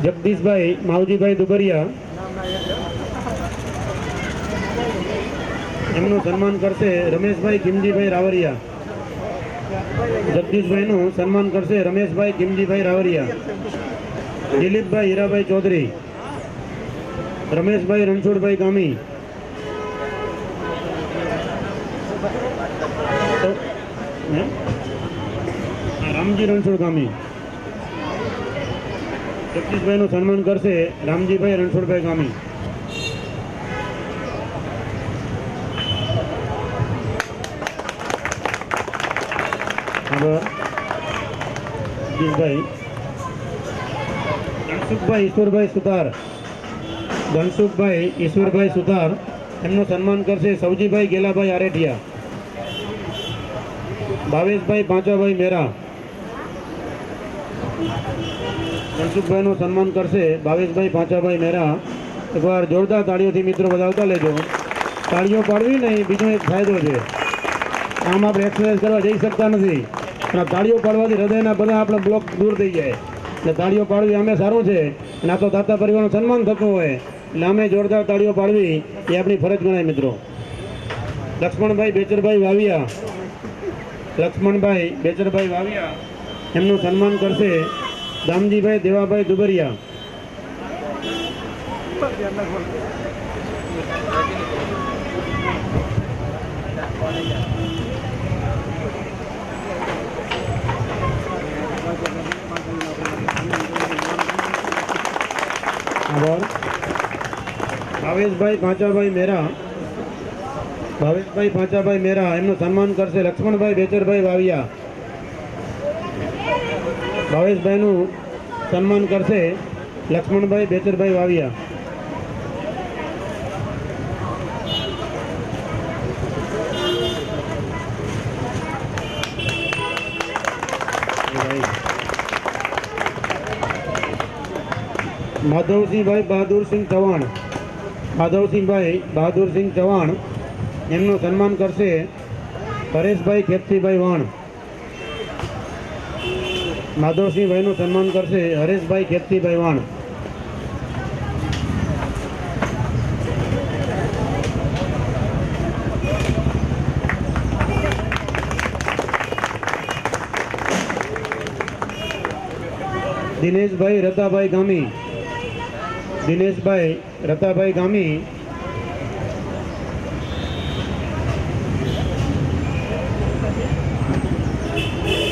जगदीश भाई मावजी भाई दुबरिया। એમનું સન્માન કરશે રમેશભાઈ કિમજીભાઈ રાવરિયા. જગદીશભાઈનું સન્માન કરશે રમેશભાઈ કિમજીભાઈ રાવરિયા. દિલીપભાઈ હીરાભાઈ ચૌધરી, રમેશભાઈ રણછોડભાઈ ગામી, રામજી રણછોડ ગામી. જગદીશભાઈનું સન્માન કરશે રામજીભાઈ રણછોડભાઈ ગામી. જગદીશભાઈ ધનસુખભાઈ ઈશ્વરભાઈ સુતાર, ધનસુખભાઈ ઈશ્વરભાઈ સુતાર, એમનું સન્માન કરશે સવજીભાઈ ગેલાભાઈ આરેઠિયા. ભાવેશભાઈ પાંચાભાઈ મેરા, ધનસુખભાઈનું સન્માન કરશે ભાવેશભાઈ પાંચાભાઈ મેરા. એકવાર જોરદાર તાળીઓથી મિત્રો વધાવતા લેજો. તાળીઓ પાડવી નહીં, બીજો એક ફાયદો છે. આમ આપણે એક્સરસાઇઝ કરવા જઈ શકતા નથી, પણ તાળીઓ પાડવાથી હૃદયના બધા આપણા બ્લોક દૂર થઈ જાય. એટલે તાળીઓ પાડવી અમે સારું છે, અને આ તો દાતા પરિવારનું સન્માન થતું હોય એટલે અમે જોરદાર તાળીઓ પાડવી એ આપણી ફરજ ગણાય મિત્રો. લક્ષ્મણભાઈ બેચરભાઈ વાવિયા, લક્ષ્મણભાઈ બેચરભાઈ વાવિયા, એમનું સન્માન કરશે દામજીભાઈ દેવાભાઈ દુબરિયા. આભાર. ભાવેશભાઈ પાંચાભાઈ મેરા, ભાવેશભાઈ પાંચાભાઈ મેરા, એમનું સન્માન કરશે લક્ષ્મણભાઈ બેચરભાઈ વાવિયા. ભાવેશભાઈનું સન્માન કરશે લક્ષ્મણભાઈ બેચરભાઈ વાવિયા. માધવસિંહભાઈ બહાદુરસિંહ ચૌહાણ, માધવસિંહભાઈ બહાદુરસિંહ ચૌહાણ, એમનું સન્માન કરશે પરેશભાઈ ખેતસીભાઈ વાણ. માધવસિંહભાઈનું સન્માન કરશે હરેશભાઈ ખેતસીભાઈ વાણ. દિનેશભાઈ રતાભાઈ ગામી, દિનેશભાઈ રતાભાઈ ગામી,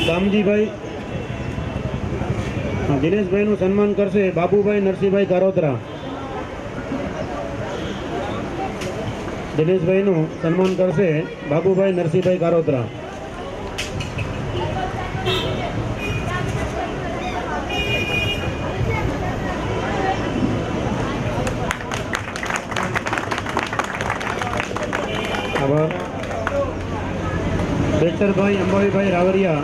દામજીભાઈ, દિનેશભાઈનું સન્માન કરશે બાબુભાઈ નરસિંહભાઈ કારોતરા. દિનેશભાઈનું સન્માન કરશે બાબુભાઈ નરસિંહભાઈ કારોતરા. આભાર. બેચરભાઈ અંબાવીભાઈ રાવરિયા,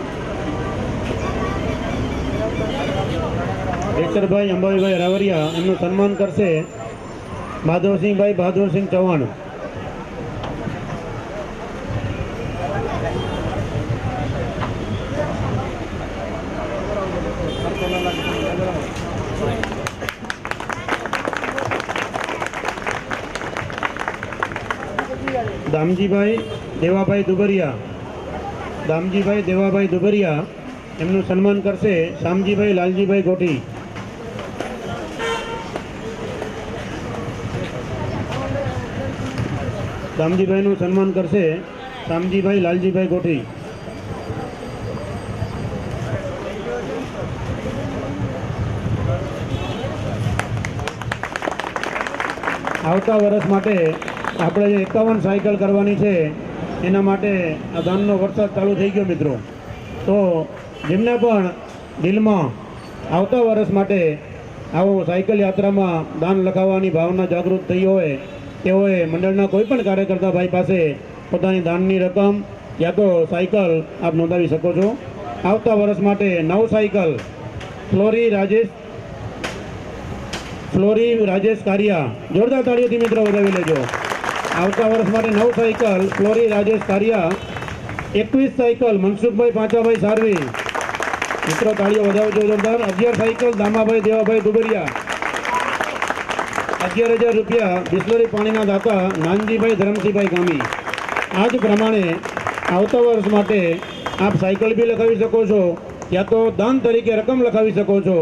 બેચરભાઈ અંબાવીભાઈ રાવરિયા, એમનું સન્માન કરશે માધવસિંહભાઈ બહાદુરસિંહ ચૌહાણ. દામજીભાઈ દેવાભાઈ દુબરિયા, દામજીભાઈ દેવાભાઈ દુબરિયા, એમનું સન્માન કરશે શામજીભાઈ લાલજીભાઈ ગોઠી. દામજીભાઈનું સન્માન કરશે શામજીભાઈ લાલજીભાઈ ગોઠી. આવતા વર્ષ માટે આપણે જે 51 સાયકલ કરવાની છે એના માટે આ દાનનો વરસાદ ચાલુ થઈ ગયો મિત્રો. તો જેમને પણ દિલમાં આવતા વર્ષ માટે આવો સાયકલ યાત્રામાં દાન લખાવવાની ભાવના જાગૃત થઈ હોય તેઓએ મંડળના કોઈ પણ કાર્યકર્તા ભાઈ પાસે પોતાની દાનની રકમ યા તો સાયકલ આપ નોંધાવી શકો છો. આવતા વર્ષ માટે 9 સાયકલ ફ્લોરી રાજેશ કારિયા, જોરદાર તાળીઓથી મિત્રો વધાવી લેજો. આવતા વર્ષ માટે 9 સાયકલ ફ્લોરી રાજેશ કારિયા. 21 સાયકલ મનસુખભાઈ પાંચાભાઈ સારવી, મિત્રો તાળીઓ વધાવજો જોરદાર. 11 સાયકલ દામાભાઈ દેવાભાઈ દુબરિયા. 11,000 રૂપિયા બિસ્લરી પાણીના દાતા નાનજીભાઈ ધરમસિંહભાઈ ગામી. આ જ પ્રમાણે આવતા વર્ષ માટે આપ સાયકલ બી લખાવી શકો છો, યા તો દાન તરીકે રકમ લખાવી શકો છો.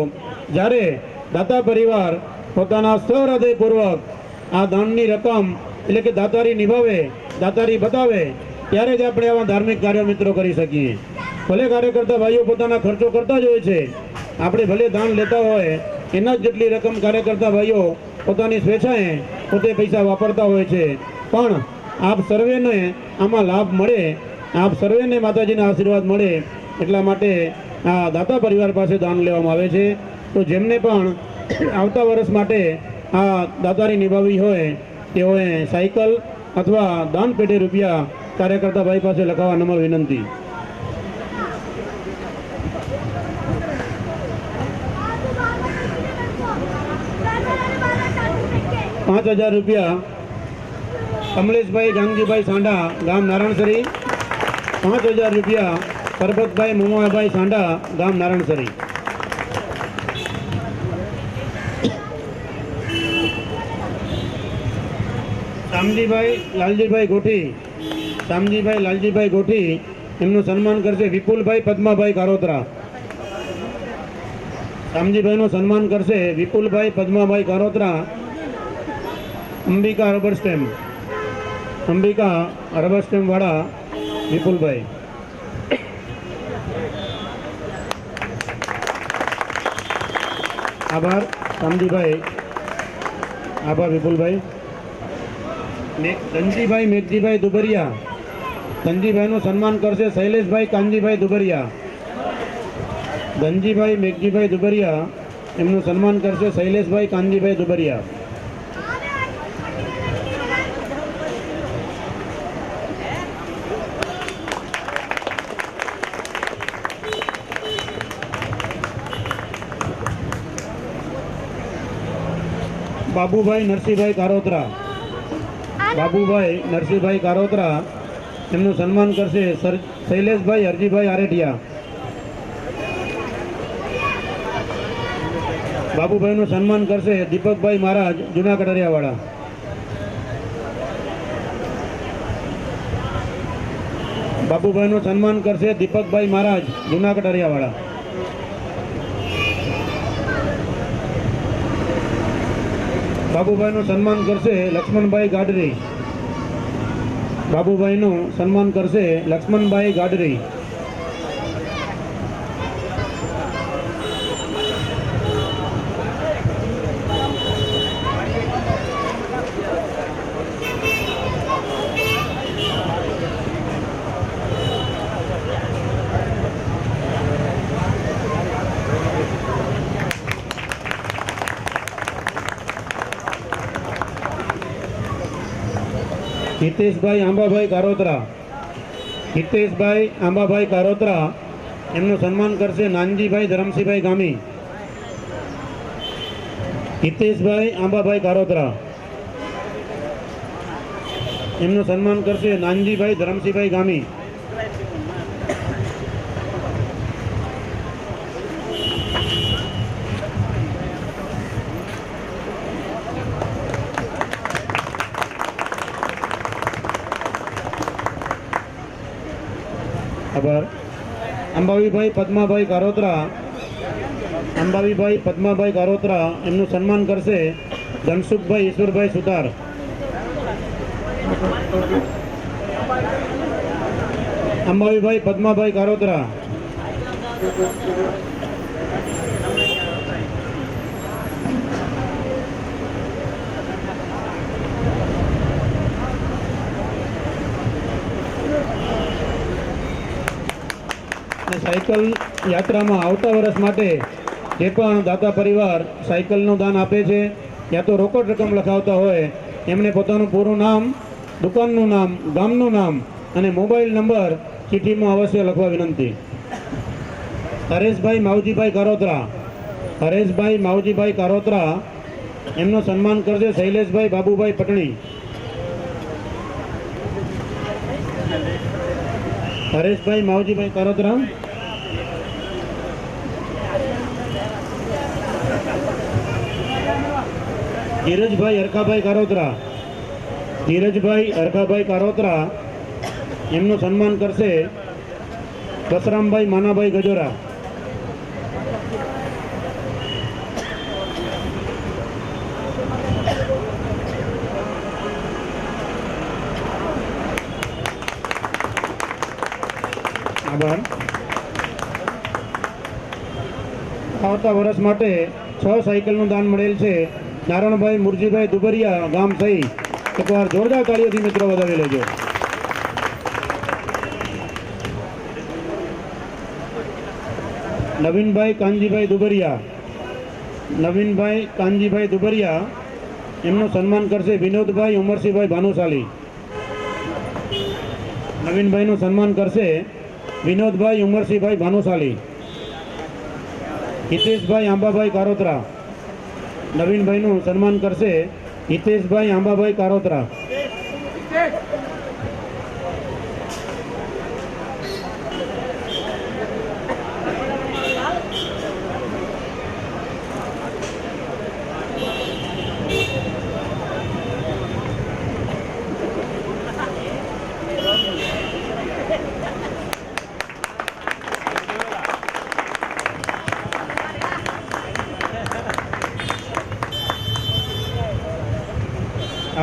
જ્યારે દાતા પરિવાર પોતાના સહૃદયપૂર્વક આ દાનની રકમ એટલે કે દાતારી નિભાવે, દાતારી બતાવે, ત્યારે જ આપણે આવા ધાર્મિક કાર્યો મિત્રો કરી શકીએ. ભલે કાર્યકર્તા ભાઈઓ પોતાના ખર્ચો કરતા જ હોય છે, આપણે ભલે દાન લેતા હોય એના જ જેટલી રકમ કાર્યકર્તા ભાઈઓ પોતાની સ્વેચ્છાએ પોતે પૈસા વાપરતા હોય છે. પણ આપ સર્વેને આમાં લાભ મળે, આપ સર્વેને માતાજીના આશીર્વાદ મળે એટલા માટે આ દાતા પરિવાર પાસે દાન લેવામાં આવે છે. તો જેમને પણ આવતા વર્ષ માટે આ દાતારી નિભાવવી હોય તેઓએ સાયકલ અથવા દાન પેટે રૂપિયા કાર્યકર્તા ભાઈ પાસે લખાવવા નમ્ર વિનંતી. 5000 રૂપિયા કમલેશભાઈ ગાંગજીભાઈ સાંડા, ગામ નારાયણસરી. 5000 રૂપિયા પરબતભાઈ મોમાભાઈ સાંડા, ગામ નારાયણસરી. શામજીભાઈ લાલજીભાઈ ગોઠી, શામજીભાઈ લાલજીભાઈ ગોઠી, એમનું સન્માન કરશે વિપુલભાઈ પદ્માભાઈ કારોતરા. શામજીભાઈનું સન્માન કરશે Vipulbhai Padmabhai Karotara, Ambika rubber stamp, Ambika rubber stamp વાળા વિપુલભાઈ. આભાર શામજીભાઈ, આભાર વિપુલભાઈ. ધનજીભાઈ મેઘજીભાઈ દુબરિયા, ધનજીભાઈનું સન્માન કરશે શૈલેષભાઈ કાનજીભાઈ દુબરિયા. ધનજીભાઈ મેઘજીભાઈ દુબરિયા, એમનું સન્માન કરશે શૈલેષભાઈ કાનજીભાઈ દુબરિયા. બાબુભાઈ નરસિંહભાઈ કારોતરા, બાબુભાઈ નરસિંહભાઈ કારોતરા, એમનું સન્માન કરશે શૈલેષભાઈ હરજીભાઈ આરેઠિયા. બાબુભાઈનું સન્માન કરશે દીપકભાઈ મહારાજ, જૂના કટરિયાવાળા. બાબુભાઈનું સન્માન કરશે દીપકભાઈ મહારાજ, જૂના કટરિયાવાળા. બાબુભાઈનું સન્માન કરશે લક્ષ્મણભાઈ ગાડરી. બાબુભાઈનું સન્માન કરશે લક્ષ્મણભાઈ ગાડરી. હિતેશભાઈ આંબાભાઈ કારોતરા, હિતેશભાઈ આંબાભાઈ કારોતરા, એમનું સન્માન કરશે નાનજીભાઈ ધરમસિંહભાઈ ગામી. હિતેશભાઈ આંબાભાઈ કારોતરા, એમનું સન્માન કરશે નાનજીભાઈ ધરમસિંહભાઈ ગામી. આભાર. અંબાવીભાઈ પદ્માભાઈ કારોતરા, અંબાવીભાઈ પદ્માભાઈ કારોતરા, એમનું સન્માન કરશે ધનસુખભાઈ ઈશ્વરભાઈ સુતાર. અંબાવીભાઈ પદ્માભાઈ કારોતરા. સાયકલ યાત્રામાં આવતા વર્ષ માટે જે પણ દાતા પરિવાર સાયકલનું દાન આપે છે યા તો રોકડ રકમ લખાવતા હોય એમને પોતાનું પૂરું નામ, દુકાનનું નામ, ગામનું નામ અને મોબાઈલ નંબર ચિઠ્ઠીમાં અવશ્ય લખવા વિનંતી. હરેશભાઈ માવજીભાઈ કારોતરા, હરેશભાઈ માવજીભાઈ કારોતરા, એમનું સન્માન કરશે શૈલેષભાઈ બાબુભાઈ પટણી. હરેશભાઈ માવજીભાઈ કારોતરા. ધીરજભાઈ હરખાભાઈ કારોતરા, ધીરજભાઈ હરખાભાઈ કારોતરા, એમનું સન્માન કરશે બસરામભાઈ માનાભાઈ ગજોરા. આભાર. આવતા વર્ષ માટે 6 સાયકલનું દાન મળેલ છે નારણભાઈ મુરજીભાઈ દુબરિયા ગામ સહી. એકવાર જોરદાર તાળીઓથી મિત્રો વધાવી લેજો. નવીનભાઈ કાનજીભાઈ દુબરિયા, નવીનભાઈ કાનજીભાઈ દુબરિયા, એમનું સન્માન કરશે વિનોદભાઈ ઉમરસિંહભાઈ ભાનુશાલી. નવીનભાઈનું સન્માન કરશે વિનોદભાઈ ઉમરસિંહભાઈ ભાનુશાલી. હિતેશભાઈ આંબાભાઈ કારોતરા, નવીનભાઈનું સન્માન કરશે હિતેશભાઈ આંબાભાઈ કારોતરા.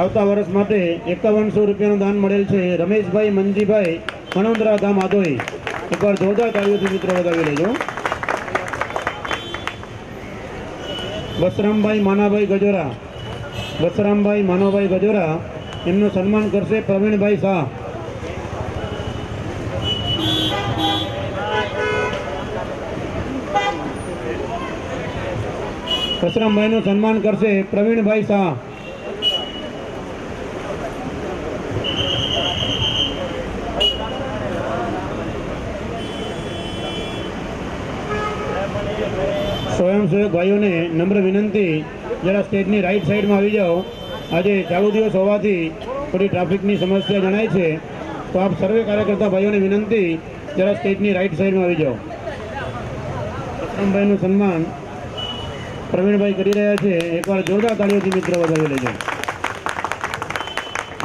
આવતા વર્ષ માટે 5100 રૂપિયાનું દાન મળેલ છે રમેશભાઈ મંજીભાઈ કણોદરા ગામ આદોઈ. એકવાર જોરદાર તાળીઓથી મિત્રો વધાવી લેજો. બસરામભાઈ માનાભાઈ ગજોરા, બસરામભાઈ માનવભાઈ ગજોરા, એમનું સન્માન કરશે પ્રવીણભાઈ શાહ. બસરામભાઈનું સન્માન કરશે પ્રવીણભાઈ શાહ. સ્વયંસેવક ભાઈઓને નમ્ર વિનંતી, જરા સ્ટેજની રાઈટ સાઈડમાં આવી જાઓ. આજે ચાલુ દિવસ હોવાથી થોડી ટ્રાફિકની સમસ્યા જણાય છે, તો આપ સર્વે કાર્યકર્તા ભાઈઓને વિનંતી, જરા સ્ટેજની રાઈટ સાઈડમાં આવી જાઓ. બસરામભાઈનું સન્માન પ્રવીણભાઈ કરી રહ્યા છે. એકવાર જોરદાર તાળીઓથી મિત્રો વધાવી લેજો.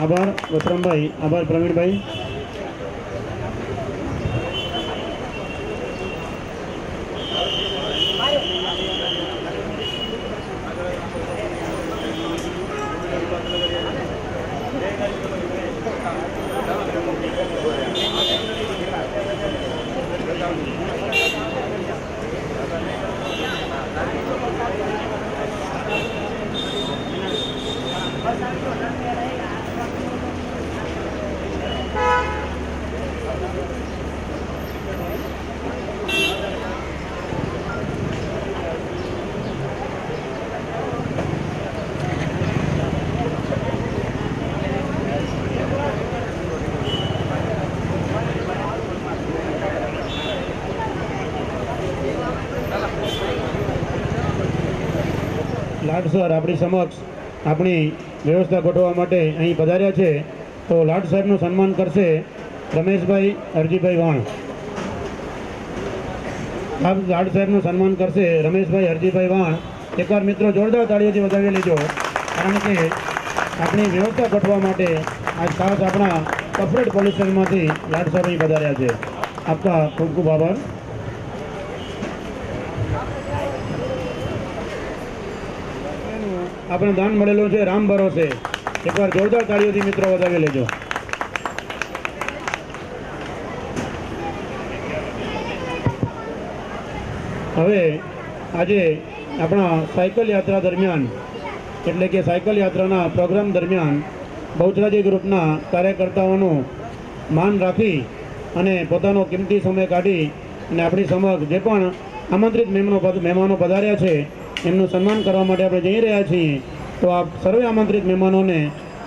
આભાર બસરામભાઈ, આભાર પ્રવીણભાઈ. લાડ સર આપણી સમક્ષ આપણી વ્યવસ્થા ગોઠવવા માટે અહીં પધાર્યા છે, તો લાડ સાહેબનું સન્માન કરશે રમેશભાઈ હરજીભાઈ વાણ. આપ લાડ સાહેબનું સન્માન કરશે રમેશભાઈ હરજીભાઈ વાણ. એકવાર મિત્રો જોરદાર તાળીઓથી વધાવી લેજો, કારણ કે આપણી વ્યવસ્થા ગોઠવવા માટે આજ ખાસ આપણા કપરેટ પોલીસ સ્ટેશનમાંથી લાડ સાહેબ અહીં પધાર્યા છે. આપકા ખૂબ ખૂબ આભાર. આપણે દાન મળેલું છે રામ ભરોસે. એકવાર જોરદાર તાળીઓથી મિત્રો વધાવી લેજો. હવે આજે આપણા સાયકલ યાત્રા દરમિયાન, એટલે કે સાયકલ યાત્રાના પ્રોગ્રામ દરમિયાન બહુચરાજી ગ્રુપના કાર્યકર્તાઓનું માન રાખી અને પોતાનો કિંમતી સમય કાઢી અને આપણી સમક્ષ જે પણ આમંત્રિત મહેમાનો પધાર્યા છે એમનું સન્માન કરવા માટે આપણે જઈ રહ્યા છીએ. તો આપ સર્વે આમંત્રિત મહેમાનોને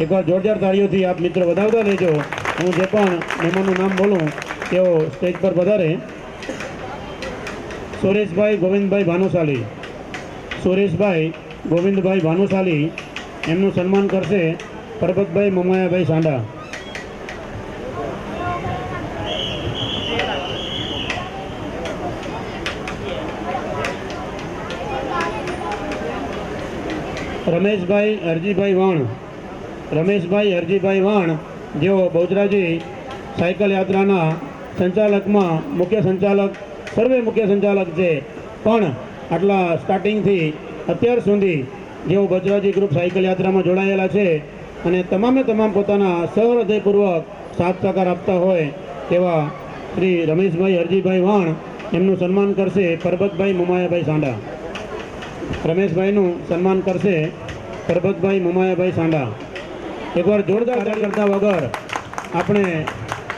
એકવાર જોરદાર તાળીઓથી આપ મિત્રો વધાવતા લેજો. હું જે પણ મહેમાનનું નામ બોલું તેઓ સ્ટેજ પર પધારે. સુરેશભાઈ ગોવિંદભાઈ ભાનુશાલી, સુરેશભાઈ ગોવિંદભાઈ ભાનુશાલી, એમનું સન્માન કરશે પરબતભાઈ મમાયાભાઈ સાંડા. રમેશભાઈ હરજીભાઈ વાણ, રમેશભાઈ હરજીભાઈ વાણ, જેઓ બહુચરાજી સાયકલ યાત્રાના સંચાલકમાં મુખ્ય સંચાલક સર્વે મુખ્ય સંચાલક છે, પણ આટલા સ્ટાર્ટિંગથી અત્યાર સુધી જેઓ બચરાજી ગ્રુપ સાયકલ યાત્રામાં જોડાયેલા છે અને તમામે તમામ પોતાના સહૃદયપૂર્વક સાથ સહકાર આપતા હોય તેવા શ્રી રમેશભાઈ હરજીભાઈ વાણ એમનું સન્માન કરશે પરબતભાઈ મુમાયાભાઈ સાંડા. રમેશભાઈનું સન્માન કરશે પરબતભાઈ મુમાયાભાઈ સાંડા. એકવાર જોરદાર કાર્ય કરતા વગર આપણે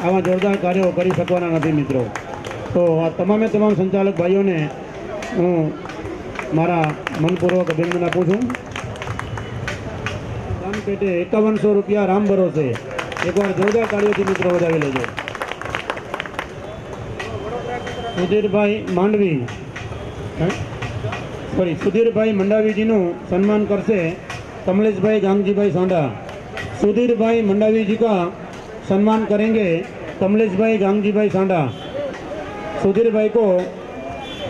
આવા જોરદાર કાર્યો કરી શકવાના નથી મિત્રો. તો આ તમામે તમામ સંચાલક ભાઈઓને હું મારા મનપૂર્વક અભિનંદન આપું છું. દાન પેટે 5100 રૂપિયા રામ ભરોસે. એકવાર જોરદાર કાર્યોથી મિત્રો વધાવી લેજો. સુધીરભાઈ માંડવી સુધીરભાઈ મંડાવીજીનું સન્માન કરશે कमलेशभाई गांगजीभाई सांडा. सुधीरभाई मंडावी जी का सम्मान करेंगे कमलेशभाई गांगजीभाई सांडा. सुधीर भाई को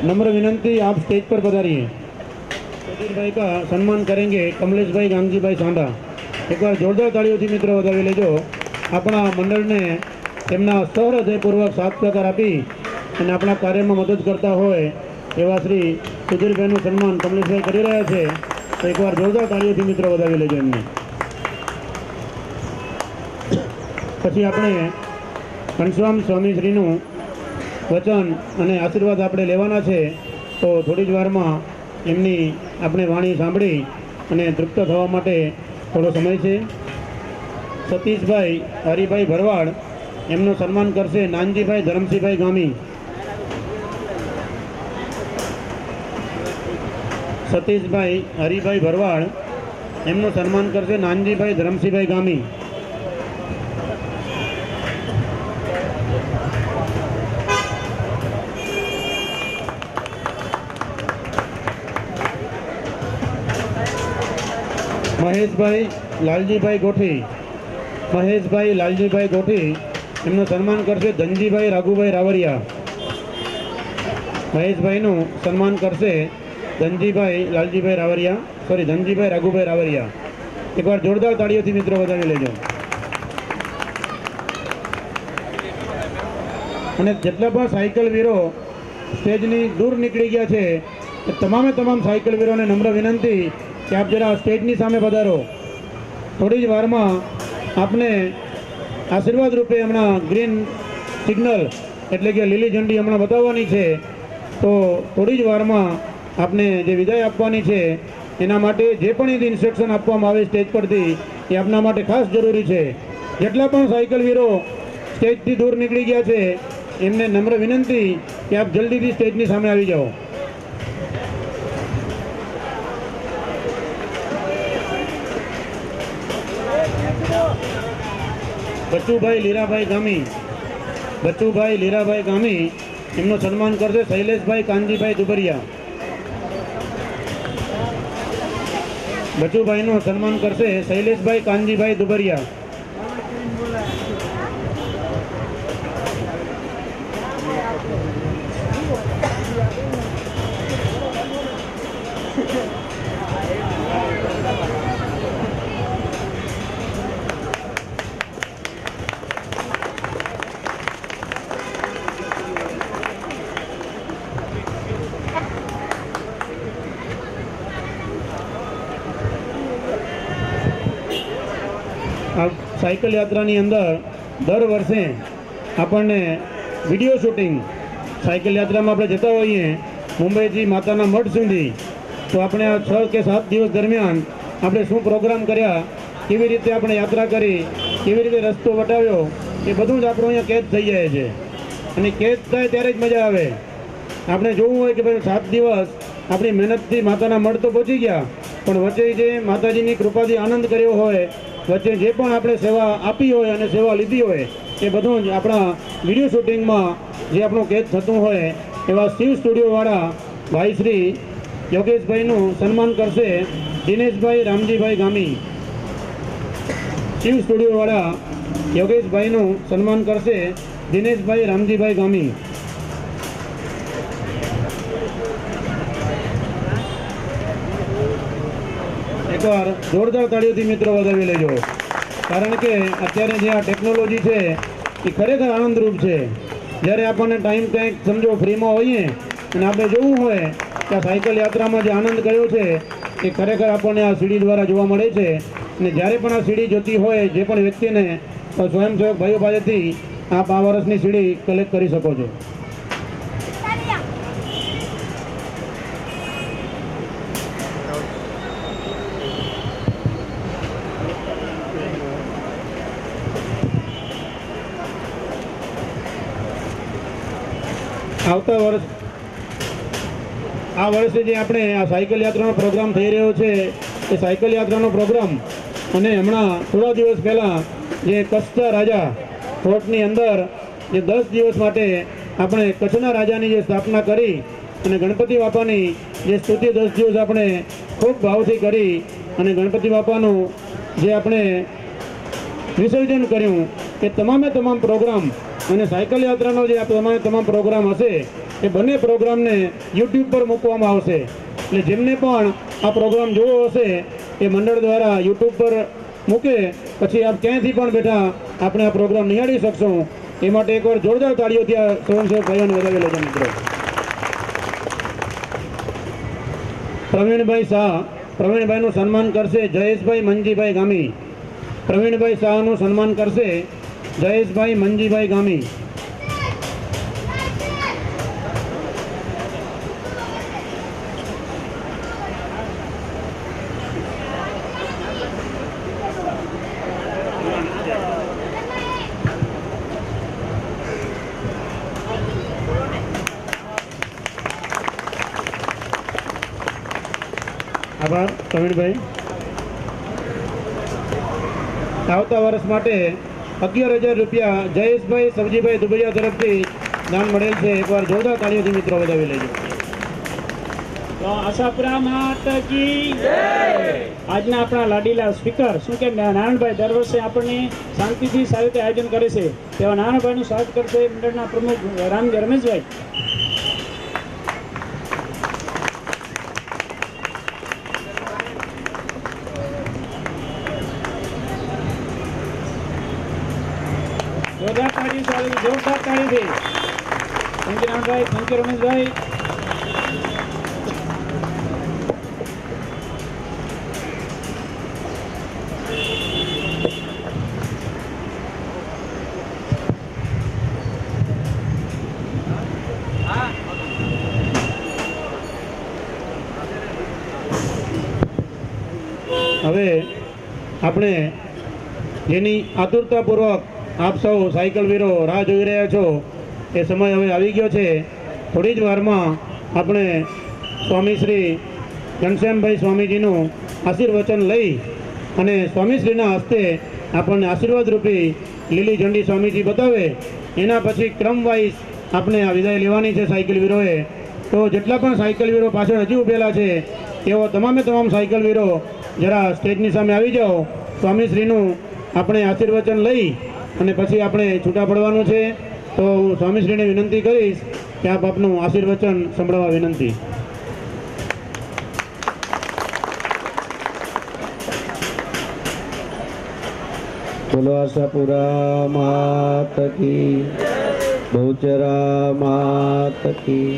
नम्र विनंती आप स्टेज पर पधारिए. सुधीर भाई का सम्मान करेंगे कमलेश भाई गांगजी भाई सांडा. एक बार जोरदार ताळीओथी मित्रों વધાવી લેજો. આપણા મંડળને તેમના સહૃદયપૂર્વક સાથ સહકાર આપી અને આપણા કાર્યમાં મદદ કરતા હોય એવા શ્રી સુધીરભાઈનું સન્માન કમલેશભાઈ કરી રહ્યા છે. તો એકવાર જોરદાર તાળીઓથી મિત્રો વધાવી લેજો એમને. પછી આપણે ઘનશ્યામ સ્વામીશ્રીનું વચન અને આશીર્વાદ આપણે લેવાના છે. તો થોડી જ વારમાં એમની આપણે વાણી સાંભળી અને તૃપ્ત થવા માટે થોડો સમય છે. સતીશભાઈ હરિભાઈ ભરવાડ એમનું સન્માન કરશે નાનજીભાઈ ધરમસિંહભાઈ ગામી. સતીશભાઈ હરિભાઈ ભરવાડ એમનું સન્માન કરશે નાનજીભાઈ ધરમસિંહભાઈ ગામી. મહેશભાઈ લાલજીભાઈ ગોઠી. મહેશભાઈ લાલજીભાઈ ગોઠી એમનું સન્માન કરશે ધનજીભાઈ રાઘુભાઈ રાવરિયા. મહેશભાઈનું સન્માન કરશે ધનજીભાઈ લાલજીભાઈ રાવરિયા ધનજીભાઈ રાઘુભાઈ રાવરિયા. એકવાર જોરદાર તાળીઓથી મિત્રો વધાવી લેજો. અને જેટલા પણ સાયકલ વીરો સ્ટેજની દૂર નીકળી ગયા છે એ તમામે તમામ સાયકલ વીરોને નમ્ર વિનંતી કે આપ જરા સ્ટેજની સામે પધારો. થોડી જ વારમાં આપને આશીર્વાદ રૂપે હમણાં ગ્રીન સિગ્નલ એટલે કે લીલી ઝંડી હમણાં બતાવવાની છે. તો થોડી જ વારમાં આપને જે વિદાય આપવાની છે એના માટે જે પણ એની ઇન્સ્ટ્રક્શન આપવામાં આવે સ્ટેજ પરથી એ આપના માટે ખાસ જરૂરી છે. જેટલા પણ સાયકલ વીરો સ્ટેજથી દૂર નીકળી ગયા છે એમને નમ્ર વિનંતી કે આપ જલ્દીથી સ્ટેજની સામે આવી જાઓ. બચુભાઈ લીરાભાઈ ગામી. બચુભાઈ લીરાભાઈ ગામી એમનું સન્માન કરશે શૈલેષભાઈ કાનજીભાઈ દુબરિયા. બચુભાઈનું સન્માન કરશે શૈલેષભાઈ કાનજીભાઈ દુબરિયા. સાયકલ યાત્રાની અંદર દર વર્ષે આપણને વિડીયો શૂટિંગ સાયકલ યાત્રામાં આપણે જતા હોઈએ મુંબઈથી માતાના મઠ સુધી. તો આપણે આ 6 કે 7 દિવસ દરમિયાન આપણે શું પ્રોગ્રામ કર્યા, કેવી રીતે આપણે યાત્રા કરી, કેવી રીતે રસ્તો વટાવ્યો, એ બધું જ આપણું અહીંયા કેદ થઈ જાય છે. અને કેદ થાય ત્યારે જ મજા આવે. આપણે જોવું હોય કે ભાઈ 7 દિવસ આપણી મહેનતથી માતાના મઠ તો પહોંચી ગયા, પણ વચ્ચે જે માતાજીની કૃપાથી આનંદ કર્યો હોય, વચ્ચે જે પણ આપણે સેવા આપી હોય અને સેવા લીધી હોય એ બધું જ આપણા વિડીયો શૂટિંગમાં જે આપણું કેદ થતું હોય એવા શિવ સ્ટુડિયોવાળા ભાઈ શ્રી યોગેશભાઈનું સન્માન કરશે દિનેશભાઈ રામજીભાઈ ગામી. શિવ સ્ટુડિયોવાળા યોગેશભાઈનું સન્માન કરશે દિનેશભાઈ રામજીભાઈ ગામી. એકવાર જોરદાર તાળીઓથી મિત્રો વધાવી લેજો. કારણ કે અત્યારે જે આ ટેકનોલોજી છે એ ખરેખર આનંદરૂપ છે. જ્યારે આપણને ટાઈમ કંઈક સમજો ફ્રીમાં હોઈએ અને આપણે જોવું હોય કે આ સાયકલ યાત્રામાં જે આનંદ કર્યો છે એ ખરેખર આપણને આ સીડી દ્વારા જોવા મળે છે. અને જ્યારે પણ આ સીડી જોતી હોય જે પણ વ્યક્તિને તો સ્વયંસેવક ભાઈઓ પાસેથી આપ આ વર્ષની સીડી કલેક્ટ કરી શકો છો. આવતા વર્ષ આ વર્ષે જે આપણે આ સાયકલ યાત્રાનો પ્રોગ્રામ થઈ રહ્યો છે એ સાયકલ યાત્રાનો પ્રોગ્રામ અને હમણાં થોડા દિવસ પહેલાં જે કચ્છના રાજા ફોર્ટની અંદર જે 10 દિવસ માટે આપણે કચ્છના રાજાની જે સ્થાપના કરી અને ગણપતિ બાપાની જે સ્તુતિ 10 દિવસ આપણે ખૂબ ભાવથી કરી અને ગણપતિ બાપાનું જે આપણે વિસર્જન કર્યું એ તમામ પ્રોગ્રામ અને સાયકલ યાત્રાનો જે તમામ પ્રોગ્રામ હશે એ બંને પ્રોગ્રામને યુટ્યુબ પર મૂકવામાં આવશે. એટલે જેમને પણ આ પ્રોગ્રામ જોવો હશે એ મંડળ દ્વારા યુટ્યુબ પર મૂકે પછી આપ ક્યાંયથી પણ બેઠા આપણે આ પ્રોગ્રામ નિહાળી શકશું. એ માટે એકવાર જોરદાર તાળીઓ ત્યાં સ્વયંસેવક ભાઈઓને વધાવી લેજો મિત્રો. પ્રવીણભાઈ શાહ, પ્રવીણભાઈનું સન્માન કરશે જયેશભાઈ મંજીભાઈ ગામી. પ્રવીણભાઈ શાહનું સન્માન કરશે જયેશભાઈ મંજીભાઈ ગામી. આભાર પ્રવીણભાઈ. આવતા વર્ષ માટે 11,000 રૂપિયા જયેશભાઈ સબજીભાઈ દુબૈયા તરફથી દાન મળેલ છે. એકવાર જોરદાર તાળીઓથી મિત્રો વધાવી લેજો. તો આશાપુરા માત કી જય. આજના આપણા લાડીલા સ્પીકર શું કે નારાયણભાઈ દર વર્ષે આપણને શાંતિથી સારી રીતે આયોજન કરે છે તેવા નારાયણભાઈનું સ્વાગત કરશે મંડળના પ્રમુખ રમેશભાઈ. જોરદાર તાળી સાથે જોરદાર તાળીથી. Thank you Narayanbhai, thank you Rameshbhai. હવે આપણે જેની આતુરતાપૂર્વક આપ સૌ સાયકલ વીરો રાહ જોઈ રહ્યા છો એ સમય હવે આવી ગયો છે. થોડી જ વારમાં આપણે સ્વામી શ્રી ઘનશ્યામભાઈ સ્વામીજીનું આશીર્વચન લઈ અને સ્વામીશ્રીના હસ્તે આપણને આશીર્વાદ રૂપી લીલી ઝંડી સ્વામીજી બતાવે એના પછી ક્રમવાઇઝ આપણે આ વિદાય લેવાની છે સાયકલ વીરોએ. તો જેટલા પણ સાયકલ વીરો પાછળ હજી ઊભેલા છે તેઓ તમામ સાયકલ વીરો જરા સ્ટેજની સામે આવી જાઓ. સ્વામીશ્રીનું આપણે આશીર્વચન લઈ અને પછી આપણે છૂટા પડવાનું છે. તો હું સ્વામીશ્રીને વિનંતી કરીશ કે આપ આપનું આશીર્વચન સંભળાવવા વિનંતી. બોલો આશાપુરા માત કી, બહુચરા માત કી,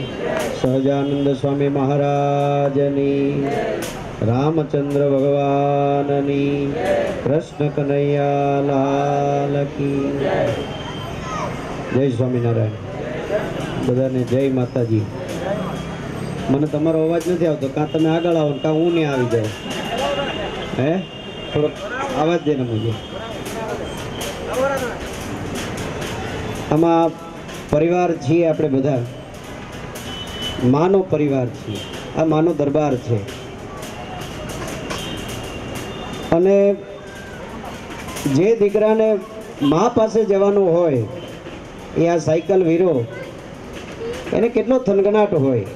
સહજાનંદ સ્વામી મહારાજની, રામચંદ્ર ભગવાનની, કૃષ્ણ કનૈયા લાલ કી. જય સ્વામિનારાયણ. બધાને જય માતાજી. મને તમારો અવાજ નથી આવતો, કાં તમે આગળ આવો કાં હું નહીં આવી જાઉં. હે થોડોક અવાજ દઈને મૂકજો. આમાં પરિવાર છીએ આપણે બધા, માનો પરિવાર છીએ. આ માનો દરબાર છે અને જે દીકરાને મા પાસે જવાનું હોય એ આ સાયકલ વીરો એને કેટલો થનગનાટ હોય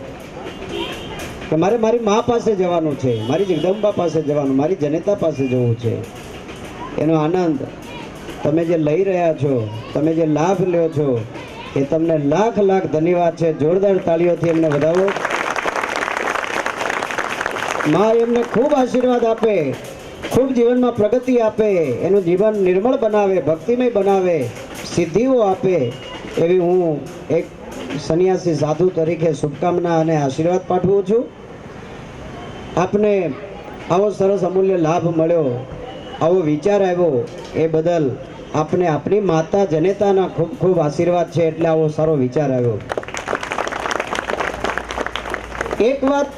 કે મારે મારી મા પાસે જવાનું છે, મારી જગદંબા પાસે જવાનું, મારી જનેતા પાસે જવું છે. એનો આનંદ તમે જે લઈ રહ્યા છો, તમે જે લાભ લ્યો છો એ તમને લાખ લાખ ધન્યવાદ છે. જોરદાર તાળીઓથી એમને વધાવો. મા એમને ખૂબ આશીર્વાદ આપે, ખૂબ જીવનમાં પ્રગતિ આપે, એનું જીવન નિર્મળ બનાવે, ભક્તિમય બનાવે, સિદ્ધિઓ આપે એવી હું એક સંન્યાસી સાધુ તરીકે શુભકામના અને આશીર્વાદ પાઠવું છું. આપને આવો સરસ અમૂલ્ય લાભ મળ્યો, આવો વિચાર આવ્યો, એ બદલ આપને આપણી માતા જનેતાના ખૂબ ખૂબ આશીર્વાદ છે. એટલે આવો સારો વિચાર આવ્યો. એક વાત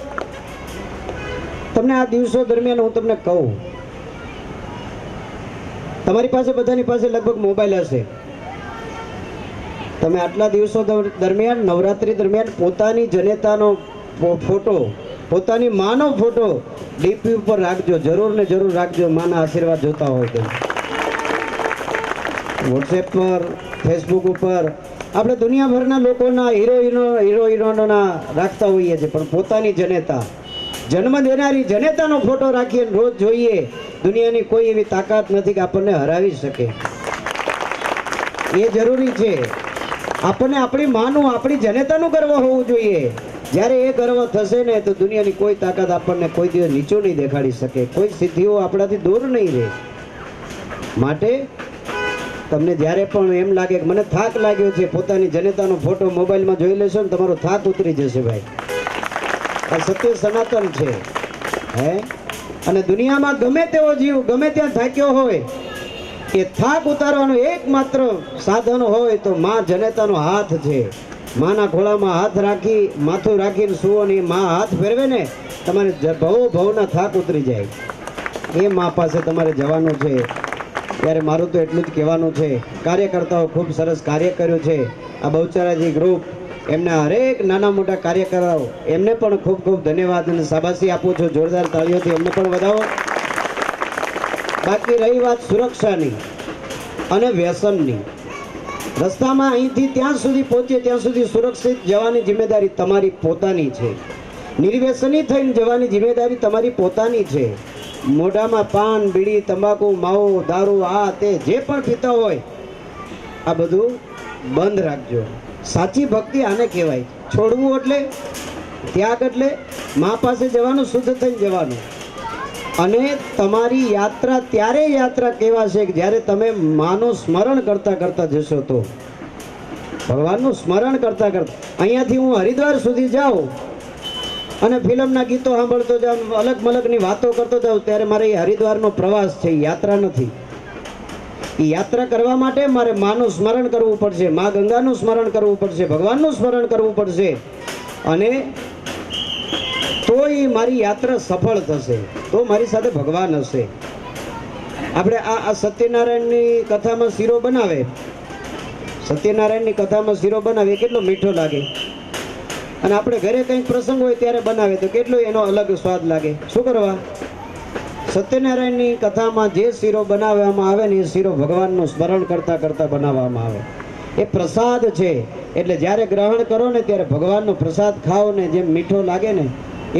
તમને આ દિવસો દરમિયાન હું તમને કહું, તમારી પાસે બધાની પાસે લગભગ મોબાઈલ હશે. તમે આટલા દિવસો દરમિયાન, નવરાત્રી દરમિયાન પોતાની જનેતાનો ફોટો, પોતાની માનો ફોટો ડીપી ઉપર રાખજો, જરૂર ને જરૂર રાખજો. માના આશીર્વાદ જોતા હોય તો વોટ્સએપ પર, ફેસબુક ઉપર આપણે દુનિયાભરના લોકોના હિરોઈનોના રાખતા હોઈએ છીએ, પણ પોતાની જનેતા, જન્મ દેનારી જનેતાનો ફોટો રાખીને રોજ જોઈએ. દુનિયાની કોઈ એવી તાકાત નથી કે આપણને હરાવી શકે. એ જરૂરી છે. આપણને આપણી માનું, આપણી જનેતાનું ગર્વ હોવું જોઈએ. જ્યારે એ ગર્વ થશે ને તો દુનિયાની કોઈ તાકાત આપણને કોઈ દિવસ નીચું નહીં દેખાડી શકે, કોઈ સિદ્ધિઓ આપણાથી દૂર નહીં રહે. માટે તમને જ્યારે પણ એમ લાગે કે મને થાક લાગ્યો છે, પોતાની જનતાનો ફોટો મોબાઈલમાં જોઈ લેશો ને તમારો થાક ઉતરી જશે ભાઈ. આ સત્ય સનાતન છે. હે, અને દુનિયામાં ગમે તેવો જીવ ગમે ત્યાં થાક્યો હોય, એ થાક ઉતારવાનું એકમાત્ર સાધન હોય તો માં જનેતાનો હાથ છે. માના ખોળામાં હાથ રાખી, માથું રાખીને સુવો ને માં હાથ ફેરવે ને, તમારે ભવના થાક ઉતરી જાય. એ માં પાસે તમારે જવાનું છે. ત્યારે મારું તો એટલું જ કહેવાનું છે, કાર્યકર્તાઓ ખૂબ સરસ કાર્ય કર્યું છે. આ બહુચરાજી ગ્રુપ, એમના હરેક નાના મોટા કાર્યકરો, એમને પણ ખૂબ ખૂબ ધન્યવાદ અને શાબાશી આપું છું. જોરદાર તાળીઓથી એમને પણ વધાવો. બાકી રહી વાત સુરક્ષાની અને વ્યસનની, રસ્તામાં અહીંથી ત્યાં સુધી પહોંચીએ ત્યાં સુધી સુરક્ષિત જવાની જિમ્મેદારી તમારી પોતાની છે. નિર્વ્યસની થઈને જવાની જિમ્મેદારી તમારી પોતાની છે. મોઢામાં પાન, બીડી, તંબાકુ, માવો, દારૂ, આ તે જે પણ પીતા હોય આ બધું બંધ રાખજો. સાચી ભક્તિ આને કહેવાય. છોડવું એટલે ત્યાગ, એટલે મા પાસે જવાનું, શુદ્ધ થઈને જવાનું. અને તમારી યાત્રા ત્યારે યાત્રા કહેવાશે કે જ્યારે તમે માનું સ્મરણ કરતા કરતા જશો. તો ભગવાનનું સ્મરણ કરતા કરતા અહીંયાથી હું હરિદ્વાર સુધી જાઉં અને ફિલ્મના ગીતો સાંભળતો જાઉં, અલગ મલગની વાતો કરતો જાઉં, ત્યારે મારે એ હરિદ્વારનો પ્રવાસ છે, યાત્રા નથી. એ યાત્રા કરવા માટે મારે માનું સ્મરણ કરવું પડશે, મા ગંગાનું સ્મરણ કરવું પડશે, ભગવાનનું સ્મરણ કરવું પડશે. અને તો એ મારી યાત્રા સફળ થશે, તો મારી સાથે ભગવાન હશે. આપણે આ સત્યનારાયણની કથામાં શીરો બનાવે, સત્યનારાયણની કથામાં શીરો બનાવે કેટલો મીઠો લાગે. અને આપણે ઘરે કંઈક પ્રસંગ હોય ત્યારે બનાવે તો કેટલો એનો અલગ સ્વાદ લાગે. શું કરવા? સત્યનારાયણની કથામાં જે શીરો બનાવવામાં આવે ને એ શીરો ભગવાનનું સ્મરણ કરતા કરતા બનાવવામાં આવે. એ પ્રસાદ છે. એટલે જ્યારે ગ્રહણ કરો ને ત્યારે ભગવાનનો પ્રસાદ ખાઓ ને જેમ મીઠો લાગે ને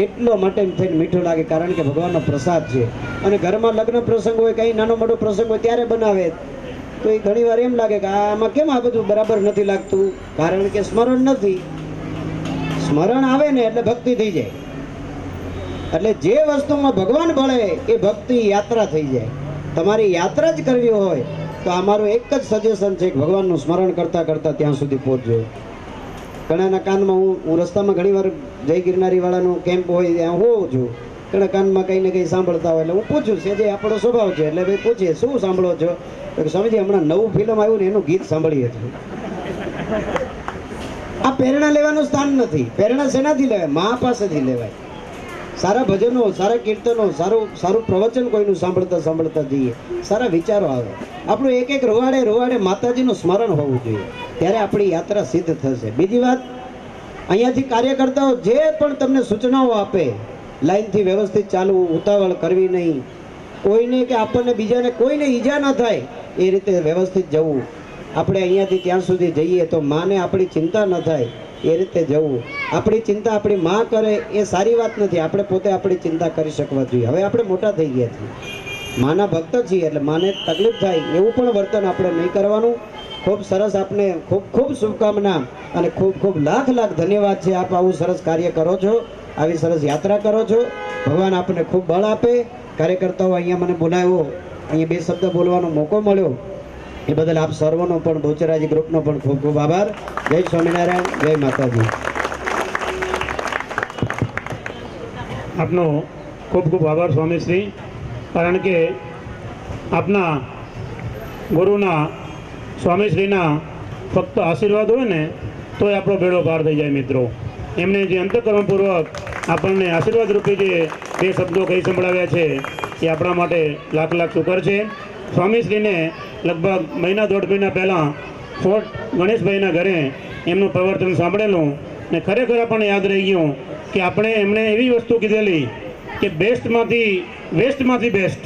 એટલો માટે થઈને મીઠું લાગે, કારણ કે ભગવાનનો પ્રસાદ છે. અને ઘરમાં લગ્ન પ્રસંગ હોય, કંઈ નાનો મોટો પ્રસંગ હોય ત્યારે બનાવે તો એ ઘણી વાર એમ લાગે કે આમાં કેમ આ બધું બરાબર નથી લાગતું, કારણ કે સ્મરણ નથી. સ્મરણ આવે ને એટલે ભક્તિ થઈ જાય. એટલે જે વસ્તુમાં ભગવાન ભળે એ ભક્તિ યાત્રા થઈ જાય. તમારી યાત્રા જ કરવી હોય તો અમારું એક જ સજેશન છે કે ભગવાનનું સ્મરણ કરતા કરતા ત્યાં સુધી પહોંચજો. ઘણાના કાનમાં હું રસ્તામાં ઘણી વાર જય ગિરનારી વાળાનું કેમ્પ હોય ત્યાં હોઉં છું. ઘણા કાનમાં કંઈ ને કંઈ સાંભળતા હોય એટલે હું પૂછું, છે જે આપણો સ્વભાવ છે. એટલે ભાઈ પૂછીએ શું સાંભળો છો? તો સ્વામીજી હમણાં નવું ફિલ્મ આવ્યું ને એનું ગીત સાંભળીએ છીએ. આ પ્રેરણા લેવાનું સ્થાન નથી. પ્રેરણા શેનાથી લેવાય? મા પાસેથી લેવાય. સારા ભજનો, સારા કીર્તનો, સારું પ્રવચન કોઈનું સાંભળતા સાંભળતા જઈએ, સારા વિચારો આવે. આપણું એક એક રોવાડે રોવાડે માતાજીનું સ્મરણ હોવું જોઈએ, ત્યારે આપણી યાત્રા સિદ્ધ થશે. બીજી વાત, અહીંયાથી કાર્યકર્તાઓ જે પણ તમને સૂચનાઓ આપે, લાઈનથી વ્યવસ્થિત ચાલવું, ઉતાવળ કરવી નહીં, કોઈને કે આપણને બીજાને કોઈને ઈજા ન થાય એ રીતે વ્યવસ્થિત જવું. આપણે અહીંયાથી ત્યાં સુધી જઈએ તો માને આપણી ચિંતા ન થાય એ રીતે જવું. આપણી ચિંતા આપણી માં કરે એ સારી વાત નથી. આપણે પોતે આપણી ચિંતા કરી શકવા જોઈએ. હવે આપણે મોટા થઈ ગયા છીએ, માના ભક્ત છીએ, એટલે માને તકલીફ થાય એવું પણ વર્તન આપણે નહીં કરવાનું. ખૂબ સરસ. આપને ખૂબ ખૂબ શુભકામના અને ખૂબ ખૂબ લાખ લાખ ધન્યવાદ છે. આપ આવું સરસ કાર્ય કરો છો, આવી સરસ યાત્રા કરો છો. ભગવાન આપણને ખૂબ બળ આપે. કાર્યકર્તાઓ અહીંયા મને બોલાવ્યો, અહીંયા બે શબ્દ બોલવાનો મોકો મળ્યો એ બદલ આપ સર્વનો પણ બહુચરાજી ગ્રુપનો પણ ખૂબ ખૂબ આભાર. જય સ્વામિનારાયણ, જય માતાજી. આપનો ખૂબ ખૂબ આભાર સ્વામીશ્રી. કારણ કે આપના ગુરુના સ્વામીશ્રીના ફક્ત આશીર્વાદ હોય ને તોય આપણો બેડો પાર થઈ જાય મિત્રો. એમને જે અંતઃકરણપૂર્વક આપણને આશીર્વાદ રૂપી જે બે શબ્દો કહી સંભળાવ્યા છે એ આપણા માટે લાખ લાખ શુકર છે. સ્વામીશ્રીને લગભગ મહિના દોઢ મહિના પહેલાં ફોર્ટ ગણેશભાઈના ઘરે એમનું પ્રવચન સાંભળેલું ને ખરેખર આપણને યાદ રહી ગયું કે આપણે એમણે એવી વસ્તુ કીધેલી કે વેસ્ટમાંથી બેસ્ટ.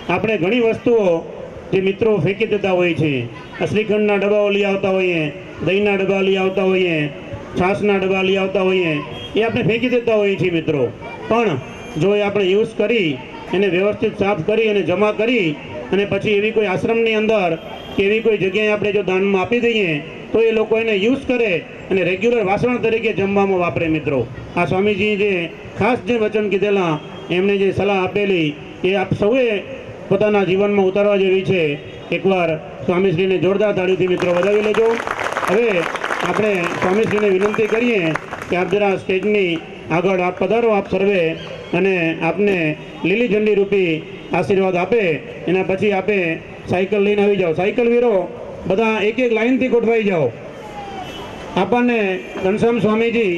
આપણે ઘણી વસ્તુઓ જે મિત્રો ફેંકી દેતા હોઈએ છીએ, શ્રીખંડના ડબ્બાઓ લઈ આવતા હોઈએ, દહીંના ડબ્બા લઈ આવતા હોઈએ, છાશના ડબ્બા લઈ આવતા હોઈએ, એ આપણે ફેંકી દેતા હોઈએ છીએ મિત્રો. પણ જો એ આપણે યુઝ કરી એને વ્યવસ્થિત સાફ કરી અને જમા કરી અને પછી એવી કોઈ આશ્રમની અંદર કે એવી કોઈ જગ્યાએ આપણે જો દાનમાં આપી દઈએ તો એ લોકો એને યુઝ કરે અને રેગ્યુલર વાસણ તરીકે જમવામાં વાપરે મિત્રો. આ સ્વામીજી જે ખાસ જે વચન કીધેલા, એમણે જે સલાહ આપેલી એ આપ સૌએ પોતાના જીવનમાં ઉતારવા જેવી છે. એકવાર સ્વામીશ્રીને જોરદાર તાળીથી મિત્રો વધાવી લેજો. હવે આપણે સ્વામીશ્રીને વિનંતી કરીએ કે આપ જરા સ્ટેજની આગળ આપ પધારો, આપ સર્વે, અને આપને લીલી ઝંડી રૂપી આશીર્વાદ આપે. એના પછી આપે સાયકલ લઈને આવી જાઓ. સાયકલ વીરો બધા એક એક લાઈનથી ગોઠવાઈ જાઓ. આપણને ઘનશ્યામ સ્વામીજી